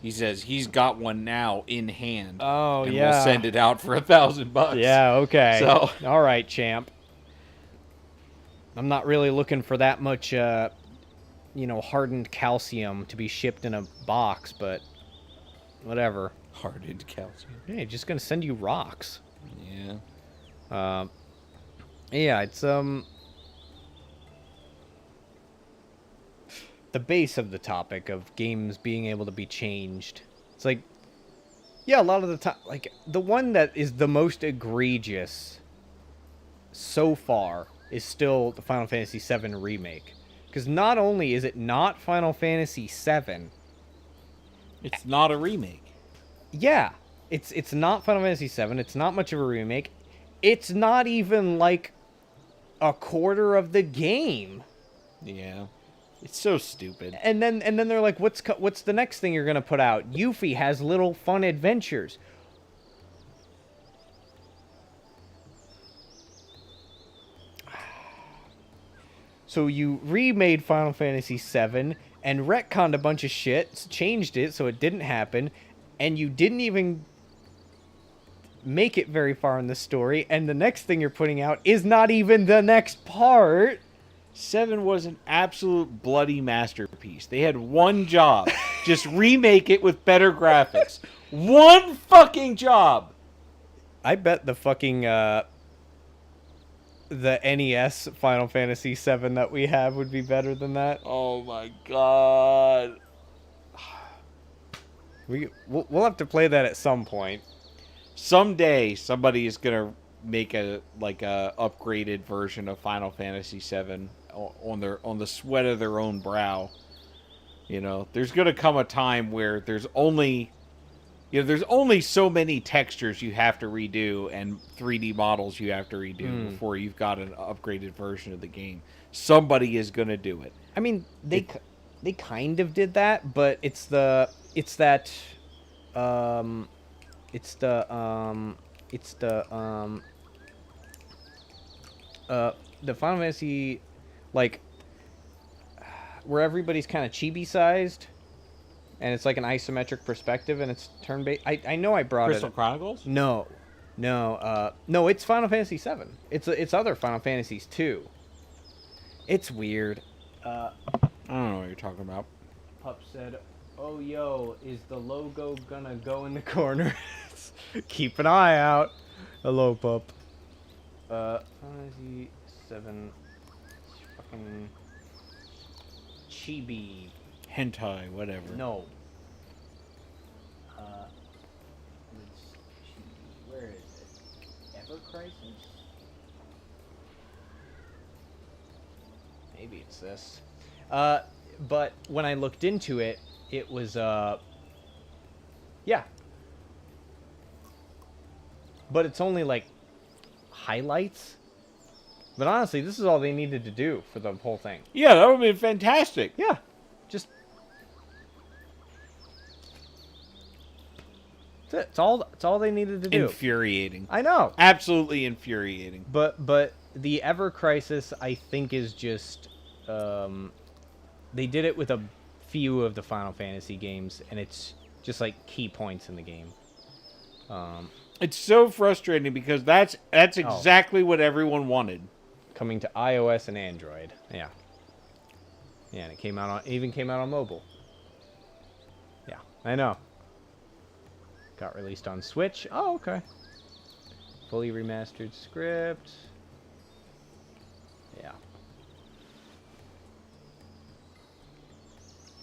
S2: says he's got one now in hand.
S1: Oh,
S2: and
S1: yeah.
S2: we'll send it out for $1,000.
S1: Yeah, okay.
S2: So,
S1: all right, champ. I'm not really looking for that much, hardened calcium to be shipped in a box, but whatever.
S2: hardened calcium.
S1: Hey, just gonna send you rocks.
S2: Yeah.
S1: Yeah, it's the base of the topic of games being able to be changed. It's like, yeah, a lot of the time, like the one that is the most egregious so far is still the Final Fantasy VII Remake. Because not only is it not Final Fantasy VII,
S2: It's not a remake.
S1: yeah, it's not Final Fantasy VII. It's not much of a remake. It's not even like a quarter of the game.
S2: Yeah. It's so stupid.
S1: And then they're like, what's the next thing you're gonna put out? Yuffie has little fun adventures. So you remade Final Fantasy VII and retconned a bunch of shit, changed it so it didn't happen, and you didn't even make it very far in the story, and the next thing you're putting out is not even the next part.
S2: 7 was an absolute bloody masterpiece. They had one job. Just remake it with better graphics. One fucking job.
S1: I bet the fucking the NES Final Fantasy VII that we have would be better than that.
S2: Oh my god.
S1: We'll have to play that at some point.
S2: Someday somebody is gonna make a upgraded version of Final Fantasy VII on the sweat of their own brow. You know, there's gonna come a time where there's only so many textures you have to redo and 3D models you have to redo before you've got an upgraded version of the game. Somebody is gonna do it.
S1: I mean, they kind of did that, but the Final Fantasy, like, where everybody's kind of chibi sized, and it's like an isometric perspective, and it's turn based. I know I brought
S2: Crystal
S1: it.
S2: Chronicles?
S1: No, it's Final Fantasy VII. It's other Final Fantasies too. It's weird.
S2: I don't know what you're talking about.
S1: Pup said, "Oh yo, is the logo gonna go in the corner?" Keep an eye out. Hello, Pup. Fantasy 7 fucking chibi.
S2: Hentai, whatever.
S1: No. It's chibi. Where is it? Ever Crisis? Maybe it's this. But when I looked into it, it was yeah. But it's only like highlights. But honestly, this is all they needed to do for the whole thing.
S2: Yeah, that would have been fantastic.
S1: Yeah. Just that's all they needed to do.
S2: Infuriating.
S1: I know.
S2: Absolutely infuriating.
S1: But the Ever Crisis, I think, is just they did it with a few of the Final Fantasy games, and it's just like key points in the game.
S2: It's so frustrating because that's exactly what everyone wanted.
S1: Coming to iOS and Android. Yeah. Yeah, and it even came out on mobile. Yeah, I know. Got released on Switch. Oh, okay. Fully remastered script. Yeah.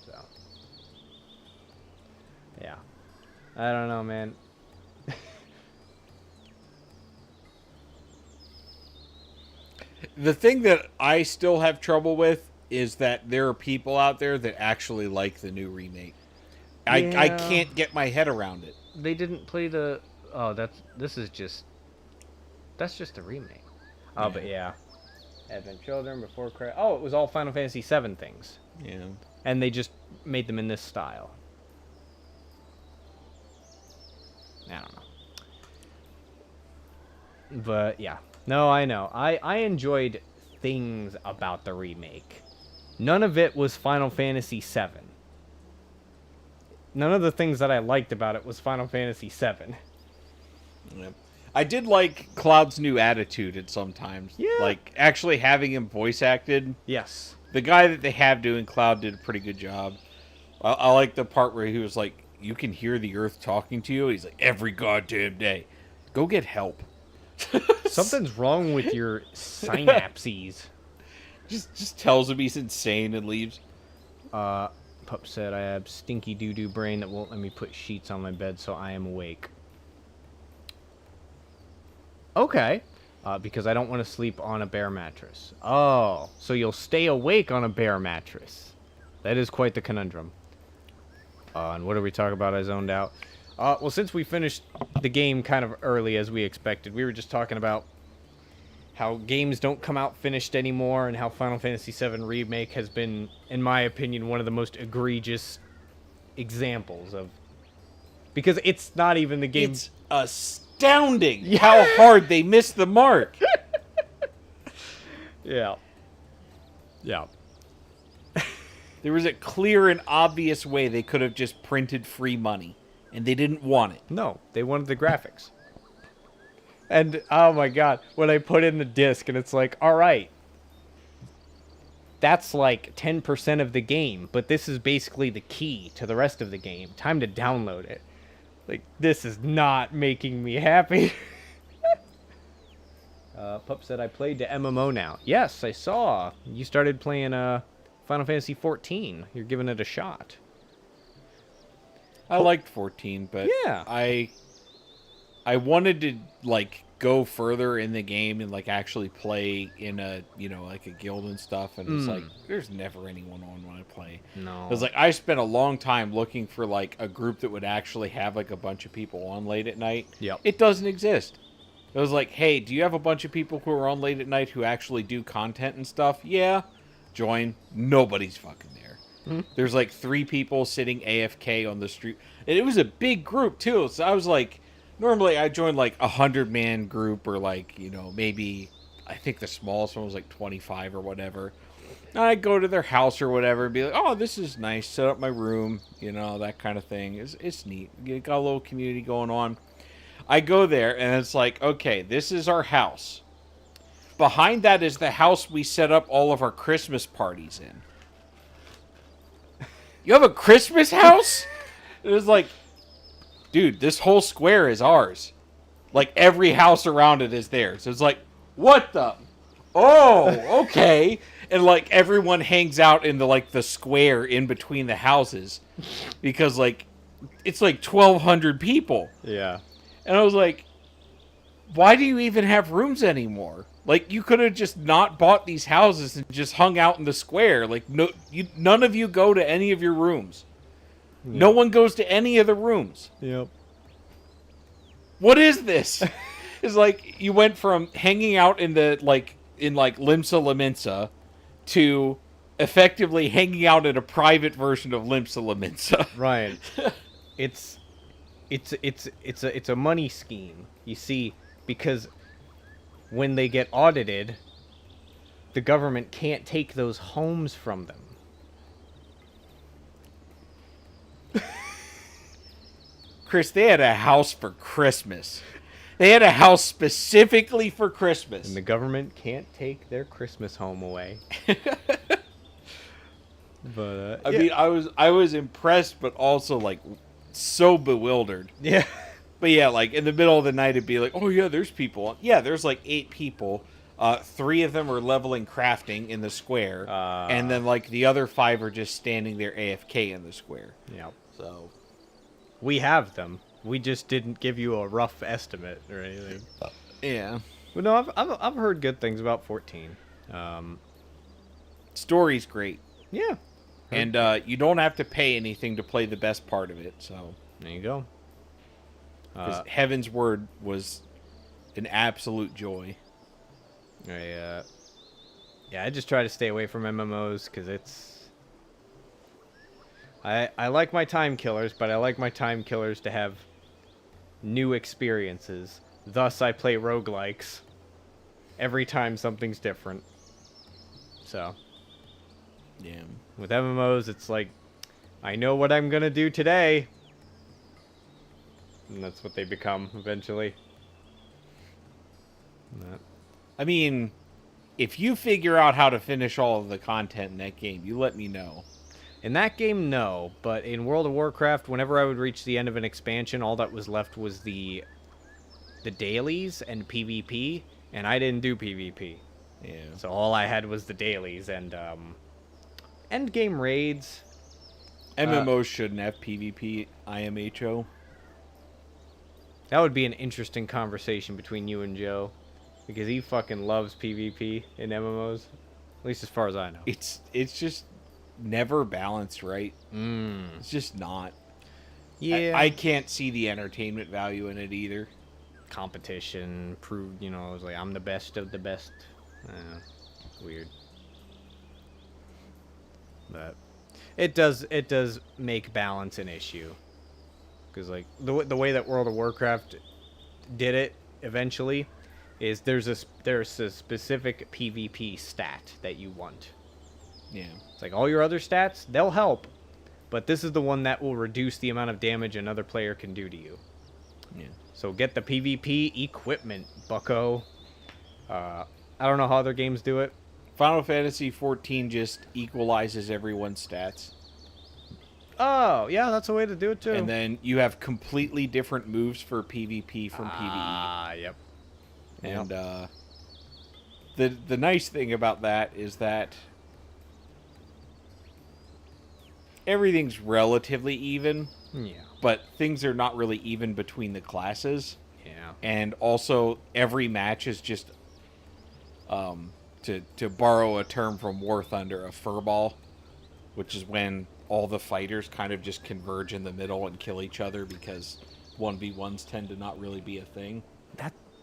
S1: So. Yeah. I don't know, man.
S2: The thing that I still have trouble with is that there are people out there that actually like the new remake. I can't get my head around it.
S1: They didn't play the... Oh, that's just a remake. Oh,
S2: Yeah.
S1: but yeah. Advent Children, Before Christ... Oh, it was all Final Fantasy VII things.
S2: Yeah.
S1: And they just made them in this style. I don't know. But, yeah. No, I know. I enjoyed things about the remake. None of it was Final Fantasy VII. None of the things that I liked about it was Final Fantasy VII.
S2: Yeah. I did like Cloud's new attitude at some times.
S1: Yeah.
S2: Like, actually having him voice acted.
S1: Yes.
S2: The guy that they have doing Cloud did a pretty good job. I like the part where he was like, you can hear the earth talking to you. He's like, every goddamn day. Go get help.
S1: Something's wrong with your synapses.
S2: Just tells him he's insane and leaves.
S1: Pup said, I have stinky doo-doo brain that won't let me put sheets on my bed, so I am awake. Okay. because I don't want to sleep on a bare mattress. Oh, so you'll stay awake on a bare mattress. That is quite the conundrum. And what did we talk about? I zoned out. Well, since we finished the game kind of early as we expected, we were just talking about how games don't come out finished anymore and how Final Fantasy VII Remake has been, in my opinion, one of the most egregious examples of... Because it's not even the game...
S2: It's astounding how hard they missed the mark.
S1: Yeah. Yeah.
S2: There was a clear and obvious way they could have just printed free money, and they didn't want it.
S1: No, they wanted the graphics. And, oh my god, when I put in the disc and it's like, alright, that's like 10% of the game, but this is basically the key to the rest of the game. Time to download it. Like, this is not making me happy. Pup said I played the MMO now. Yes, I saw. You started playing Final Fantasy XIV. You're giving it a shot.
S2: I liked 14, but
S1: Yeah.
S2: I wanted to like go further in the game and like actually play in a like a guild and stuff, and it's like there's never anyone on when I play.
S1: No.
S2: Because like I spent a long time looking for like a group that would actually have like a bunch of people on late at night.
S1: Yep.
S2: It doesn't exist. It was like, hey, do you have a bunch of people who are on late at night who actually do content and stuff? Yeah. Join. Nobody's fucking there. There's like 3 people sitting AFK on the street. And it was a big group too. So I was like, normally I join like 100-man group or like, maybe I think the smallest one was like 25 or whatever. And I'd go to their house or whatever and be like, oh, this is nice. Set up my room, that kind of thing. It's neat. You got a little community going on. I go there and it's like, okay, this is our house. Behind that is the house we set up all of our Christmas parties in. You have a Christmas house? It was like, dude, this whole square is ours. Like, every house around it is theirs. It's like, what the? Oh, okay. And, like, everyone hangs out in the square in between the houses. Because, like, it's like 1,200 people.
S1: Yeah.
S2: And I was like, why do you even have rooms anymore? Like, you could have just not bought these houses and just hung out in the square. Like, none of you go to any of your rooms. Yeah. No one goes to any of the rooms.
S1: Yep.
S2: What is this? It's like, you went from hanging out in Limsa Laminsa to effectively hanging out in a private version of Limsa Laminsa.
S1: Right. It's a money scheme. You see, because when they get audited, the government can't take those homes from them.
S2: Chris, they had a house for Christmas. They had a house specifically for Christmas.
S1: And the government can't take their Christmas home away. But
S2: I mean, I was impressed, but also like so bewildered.
S1: Yeah.
S2: But yeah, like in the middle of the night, it'd be like, oh yeah, there's people. Yeah, there's like 8 people. 3 of them are leveling crafting in the square, and then like the other 5 are just standing there AFK in the square.
S1: Yeah.
S2: So
S1: we have them. We just didn't give you a rough estimate or anything.
S2: Yeah.
S1: But no, I've heard good things about 14.
S2: Story's great.
S1: Yeah.
S2: And you don't have to pay anything to play the best part of it. So
S1: there you go.
S2: Because Heaven's Word was an absolute joy.
S1: Yeah, I just try to stay away from MMOs because it's... I like my time killers, but I like my time killers to have new experiences. Thus, I play roguelikes every time something's different. So,
S2: yeah.
S1: With MMOs, it's like, I know what I'm gonna do today. And that's what they become, eventually.
S2: I mean, if you figure out how to finish all of the content in that game, you let me know.
S1: In that game, no. But in World of Warcraft, whenever I would reach the end of an expansion, all that was left was the dailies and PvP, and I didn't do PvP.
S2: Yeah.
S1: So all I had was the dailies and endgame raids.
S2: MMOs shouldn't have PvP, IMHO.
S1: That would be an interesting conversation between you and Joe. because he fucking loves PvP in MMOs. At least as far as I know.
S2: It's just never balanced right.
S1: Mm.
S2: It's just not.
S1: Yeah.
S2: I can't see the entertainment value in it either.
S1: Competition proved, you know, I was like, I'm the best of the best. Weird. But it does make balance an issue. Because, like, the way that World of Warcraft did it eventually is there's a specific PvP stat that you want.
S2: Yeah.
S1: It's like all your other stats, they'll help, but this is the one that will reduce the amount of damage another player can do to you.
S2: Yeah.
S1: So get the PvP equipment, bucko. I don't know how other games do it.
S2: Final Fantasy 14 just equalizes everyone's stats.
S1: Oh, yeah, that's a way to do it too.
S2: And then you have completely different moves for PvP from PvE.
S1: Ah, yep.
S2: And the nice thing about that is that everything's relatively even,
S1: Yeah.
S2: but things are not really even between the classes.
S1: Yeah.
S2: And also, every match is just, to borrow a term from War Thunder, a furball, which is when all the fighters kind of just converge in the middle and kill each other because 1v1s tend to not really be a thing.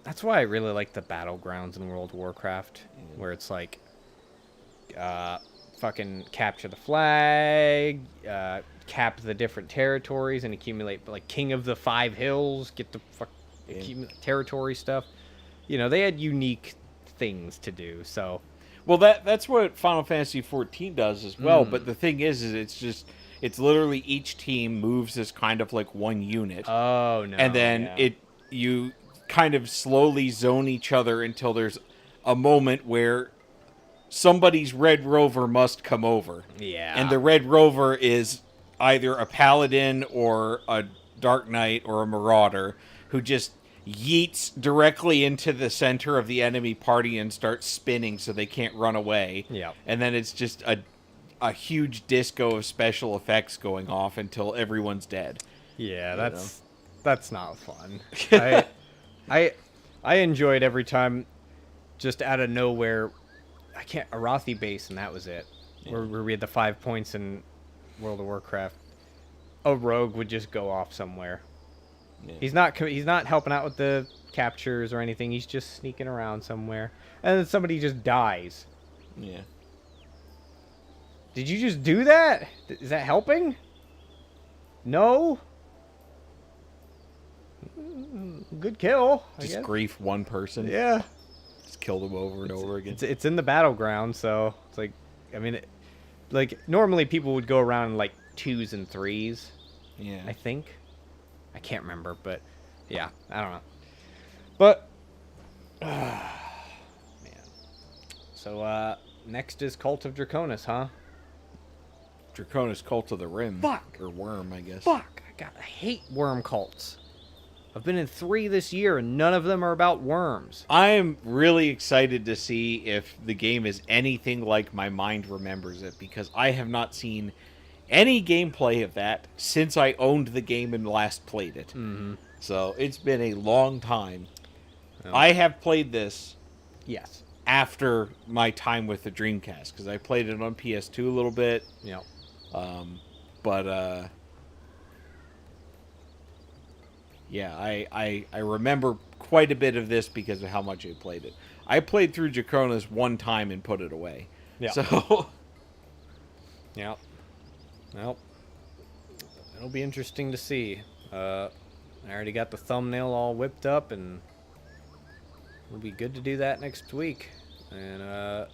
S1: That's why I really like the battlegrounds in World of Warcraft, where it's like, fucking capture the flag, cap the different territories, and accumulate, like, King of the Five Hills, get the accumulate territory stuff. You know, they had unique things to do, so...
S2: Well, that's what Final Fantasy 14 does as well, but the thing is it's literally each team moves as kind of like one unit.
S1: Oh, no.
S2: And then you kind of slowly zone each other until there's a moment where somebody's Red Rover must come over.
S1: Yeah.
S2: And the Red Rover is either a paladin or a Dark Knight or a Marauder who just yeets directly into the center of the enemy party and starts spinning so they can't run away.
S1: Yeah.
S2: And then it's just a huge disco of special effects going off until everyone's dead.
S1: Yeah, that's not fun. I enjoyed every time, just out of nowhere. Arathi base, and that was it.
S2: Yeah.
S1: Where we had the 5 points in World of Warcraft. A rogue would just go off somewhere.
S2: Yeah.
S1: He's not helping out with the captures or anything. He's just sneaking around somewhere, and then somebody just dies.
S2: Yeah.
S1: Did you just do that? Is that helping? No. Good kill. I
S2: Just
S1: guess.
S2: grief one person.
S1: Yeah.
S2: Just kill them over and over again.
S1: It's in the battleground, so it's like, I mean, like normally people would go around in like 2s and 3s.
S2: Yeah.
S1: I think. I can't remember, but yeah, I don't know. But man. So next is Cult of Draconis, huh?
S2: Draconis Cult of the Rim.
S1: Fuck.
S2: Or Worm, I guess.
S1: Fuck. I hate worm cults. I've been in 3 this year, and none of them are about worms.
S2: I'm really excited to see if the game is anything like my mind remembers it, because I have not seen any gameplay of that since I owned the game and last played it.
S1: Mm-hmm.
S2: So it's been a long time.
S1: Oh.
S2: I have played this
S1: Yes.
S2: after my time with the Dreamcast, because I played it on PS2 a little bit.
S1: Yep.
S2: Yeah, I remember quite a bit of this because of how much I played it. I played through Draconis one time and put it away.
S1: Yeah.
S2: So,
S1: Yep. Well, it'll be interesting to see. I already got the thumbnail all whipped up, and we'll be good to do that next week. And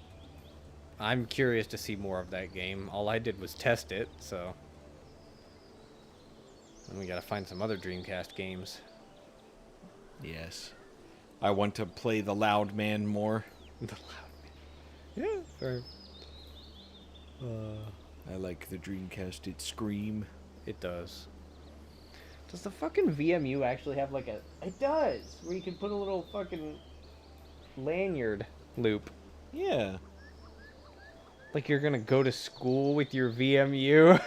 S1: I'm curious to see more of that game. All I did was test it, so... And we gotta find some other Dreamcast games.
S2: yes. I want to play the Loud Man more.
S1: The Loud Man. Yeah, fair.
S2: I like the Dreamcast. It Scream.
S1: It does. Does the fucking VMU actually have like a... It does! Where you can put a little fucking lanyard loop.
S2: Yeah.
S1: Like you're gonna go to school with your VMU.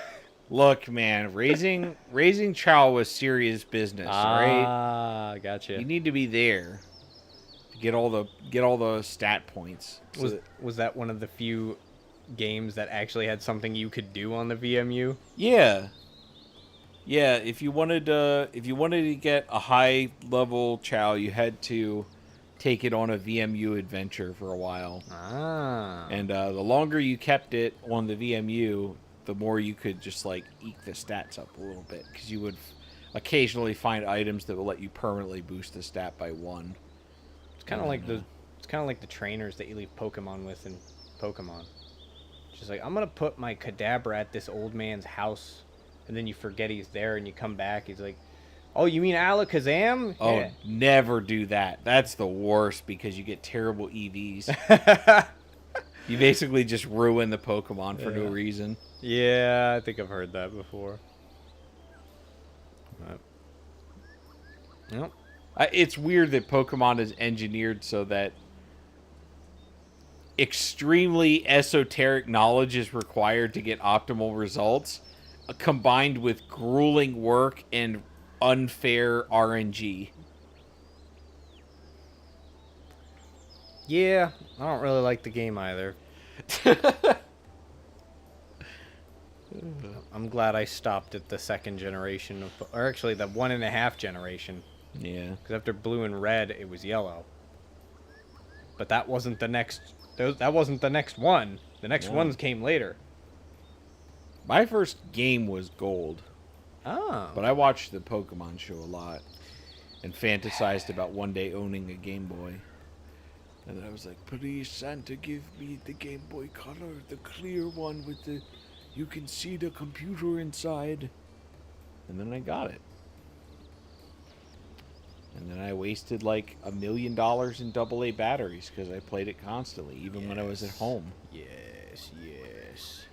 S2: Look, man, raising child was serious business, right?
S1: Ah, gotcha.
S2: You need to be there to Get all the stat points. So
S1: Was that one of the few games that actually had something you could do on the VMU?
S2: yeah. Yeah, if you wanted to get a high level Chow, you had to take it on a VMU adventure for a while.
S1: Ah.
S2: And the longer you kept it on the VMU, the more you could just like eke the stats up a little bit, because you would occasionally find items that will let you permanently boost the stat by 1.
S1: It's kind of like the trainers that you leave Pokemon with in Pokemon. Just like, I'm gonna put my Kadabra at this old man's house, and then you forget he's there, and you come back, he's like, "Oh, you mean Alakazam?"
S2: Oh,
S1: Yeah.
S2: never do that. That's the worst, because you get terrible EVs. You basically just ruin the Pokemon for no reason.
S1: Yeah, I think I've heard that before. Nope.
S2: It's weird that Pokemon is engineered so that extremely esoteric knowledge is required to get optimal results, combined with grueling work and unfair RNG.
S1: Yeah, I don't really like the game either. I'm glad I stopped at the second generation or actually the 1.5 generation.
S2: Yeah.
S1: Because after blue and red, it was yellow. But that wasn't the next. That wasn't the next one. The next ones came later.
S2: My first game was Gold,
S1: Oh.
S2: but I watched the Pokemon show a lot and fantasized about one day owning a Game Boy. And then I was like, please, Santa, give me the Game Boy Color, the clear one with the... You can see the computer inside. And then I got it. And then I wasted like $1 million in AA batteries because I played it constantly, even when I was at home.
S1: Yes.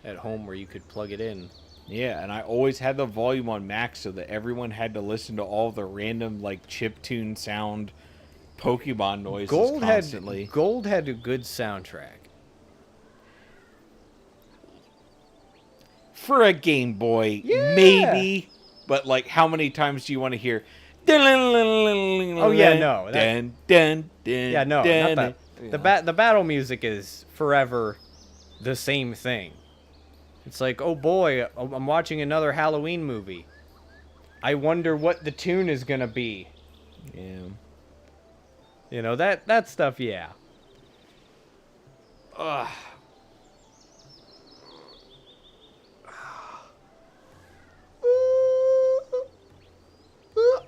S1: At home where you could plug it in.
S2: Yeah, and I always had the volume on max so that everyone had to listen to all the random like chiptune sound Pokemon noises constantly.
S1: Gold had a good soundtrack.
S2: For a Game Boy,
S1: Yeah.
S2: maybe. But like, how many times do you want to hear?
S1: Oh yeah, no.
S2: Yeah,
S1: No, not that. The battle music is forever the same thing. It's like, oh boy, I'm watching another Halloween movie. I wonder what the tune is gonna be.
S2: Yeah.
S1: You know, that stuff, yeah. Ugh.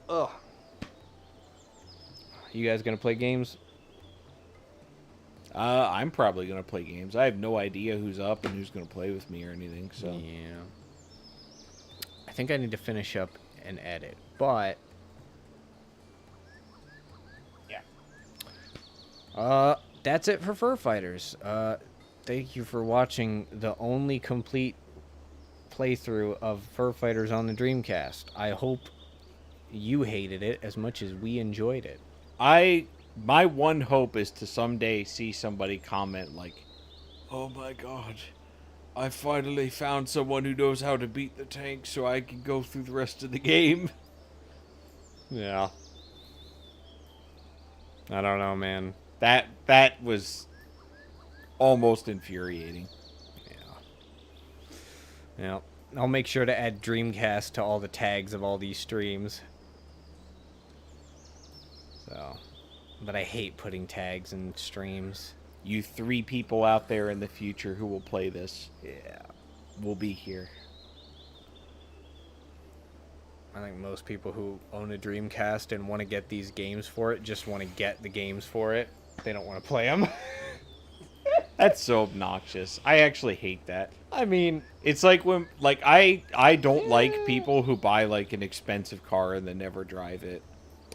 S1: Ugh. You guys gonna play games?
S2: I'm probably gonna play games. I have no idea who's up and who's gonna play with me or anything. So
S1: Yeah. I think I need to finish up and edit, but yeah. That's it for Fur Fighters. Thank you for watching the only complete playthrough of Fur Fighters on the Dreamcast. I hope you hated it as much as we enjoyed it.
S2: my one hope is to someday see somebody comment like, "Oh my god, I finally found someone who knows how to beat the tank so I can go through the rest of the game."
S1: Yeah. I don't know, man.
S2: That was almost infuriating.
S1: Yeah. I'll make sure to add Dreamcast to all the tags of all these streams. So, but I hate putting tags in streams.
S2: You 3 people out there in the future who will play this
S1: Yeah.
S2: will be here.
S1: I think most people who own a Dreamcast and want to get these games for it just want to get the games for it. They don't want to play them.
S2: That's so obnoxious. I actually hate that.
S1: I mean,
S2: It's like when, like, I don't like people who buy, like, an expensive car and then never drive it.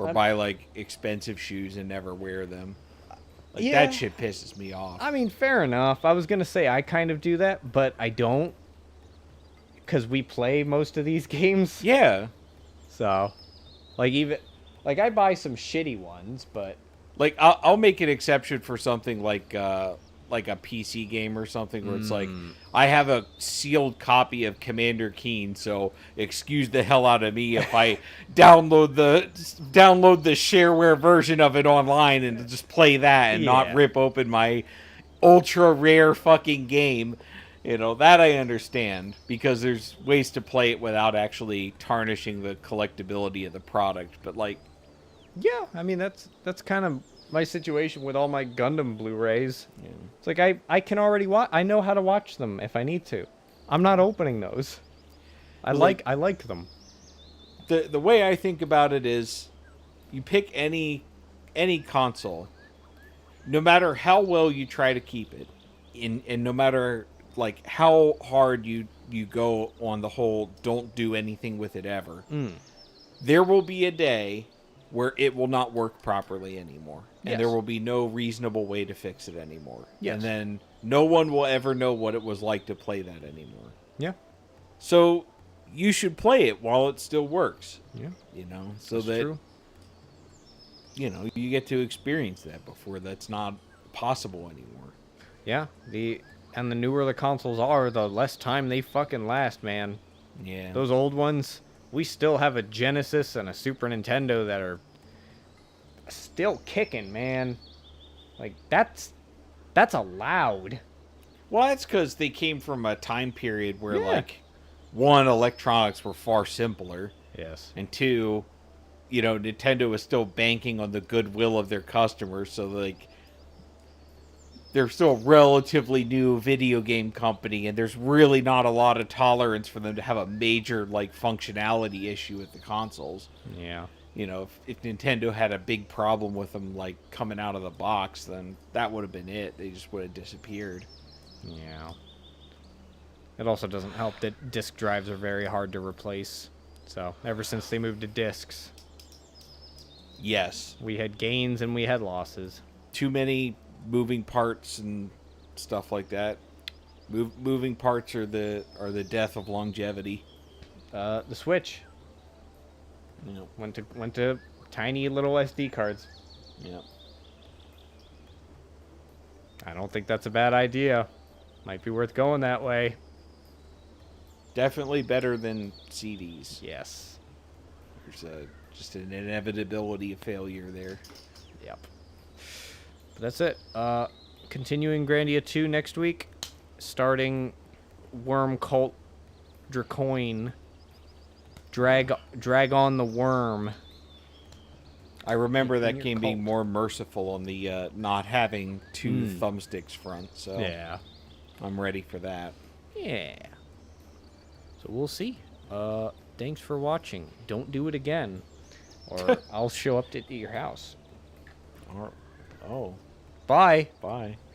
S2: Or buy, like, expensive shoes and never wear them. Like,
S1: Yeah.
S2: that shit pisses me off.
S1: I mean, fair enough. I was going to say I kind of do that, but I don't. Because we play most of these games.
S2: Yeah.
S1: So, like, I buy some shitty ones, but...
S2: Like, I'll make an exception for something like like a PC game or something where it's like, I have a sealed copy of Commander Keen, so excuse the hell out of me if I download the shareware version of it online and just play that and not
S1: Yeah.
S2: rip open my ultra rare fucking game. You know, that I understand, because there's ways to play it without actually tarnishing the collectability of the product. But like,
S1: Yeah, I mean that's kind of my situation with all my Gundam Blu-rays. It's like I can already watch. I know how to watch them if I need to. I'm not opening those. I like them.
S2: the way I think about it is, you pick any console, no matter how well you try to keep it, and no matter like how hard you go on the whole don't do anything with it ever, there will be a day where it will not work properly anymore, and
S1: Yes.
S2: there will be no reasonable way to fix it anymore.
S1: Yes.
S2: And then no one will ever know what it was like to play that anymore.
S1: Yeah.
S2: So you should play it while it still works.
S1: Yeah.
S2: You know, so
S1: That's
S2: that
S1: true.
S2: you know, you get to experience that before that's not possible anymore.
S1: Yeah. And the newer the consoles are, the less time they fucking last, man.
S2: Yeah.
S1: Those old ones, we still have a Genesis and a Super Nintendo that are still kicking, man. Like that's allowed.
S2: Well, that's because they came from a time period where,
S1: Yeah.
S2: like, one, electronics were far simpler,
S1: Yes.
S2: and two, you know, Nintendo was still banking on the goodwill of their customers, so, like, they're still a relatively new video game company, and there's really not a lot of tolerance for them to have a major, like, functionality issue with the consoles.
S1: Yeah.
S2: You know, if Nintendo had a big problem with them, like, coming out of the box, then that would have been it. They just would have disappeared.
S1: Yeah. It also doesn't help that disk drives are very hard to replace. So, ever since they moved to disks,
S2: Yes.
S1: we had gains and we had losses.
S2: Too many moving parts and stuff like that. Moving parts are the death of longevity.
S1: The Switch
S2: You know.
S1: went to tiny little SD cards.
S2: Yeah.
S1: I don't think that's a bad idea. Might be worth going that way.
S2: Definitely better than CDs.
S1: Yes.
S2: There's just an inevitability of failure there.
S1: Yep. But that's it. Continuing Grandia 2 next week. Starting Worm Cult Dracoin. Drag on the worm.
S2: I remember
S1: In
S2: that
S1: your
S2: game being
S1: cult.
S2: more merciful on the not having two thumbsticks front, so
S1: Yeah.
S2: I'm ready for that.
S1: Yeah. So we'll see. Thanks for watching. Don't do it again, or I'll show up to your house.
S2: Oh,
S1: Bye.
S2: bye.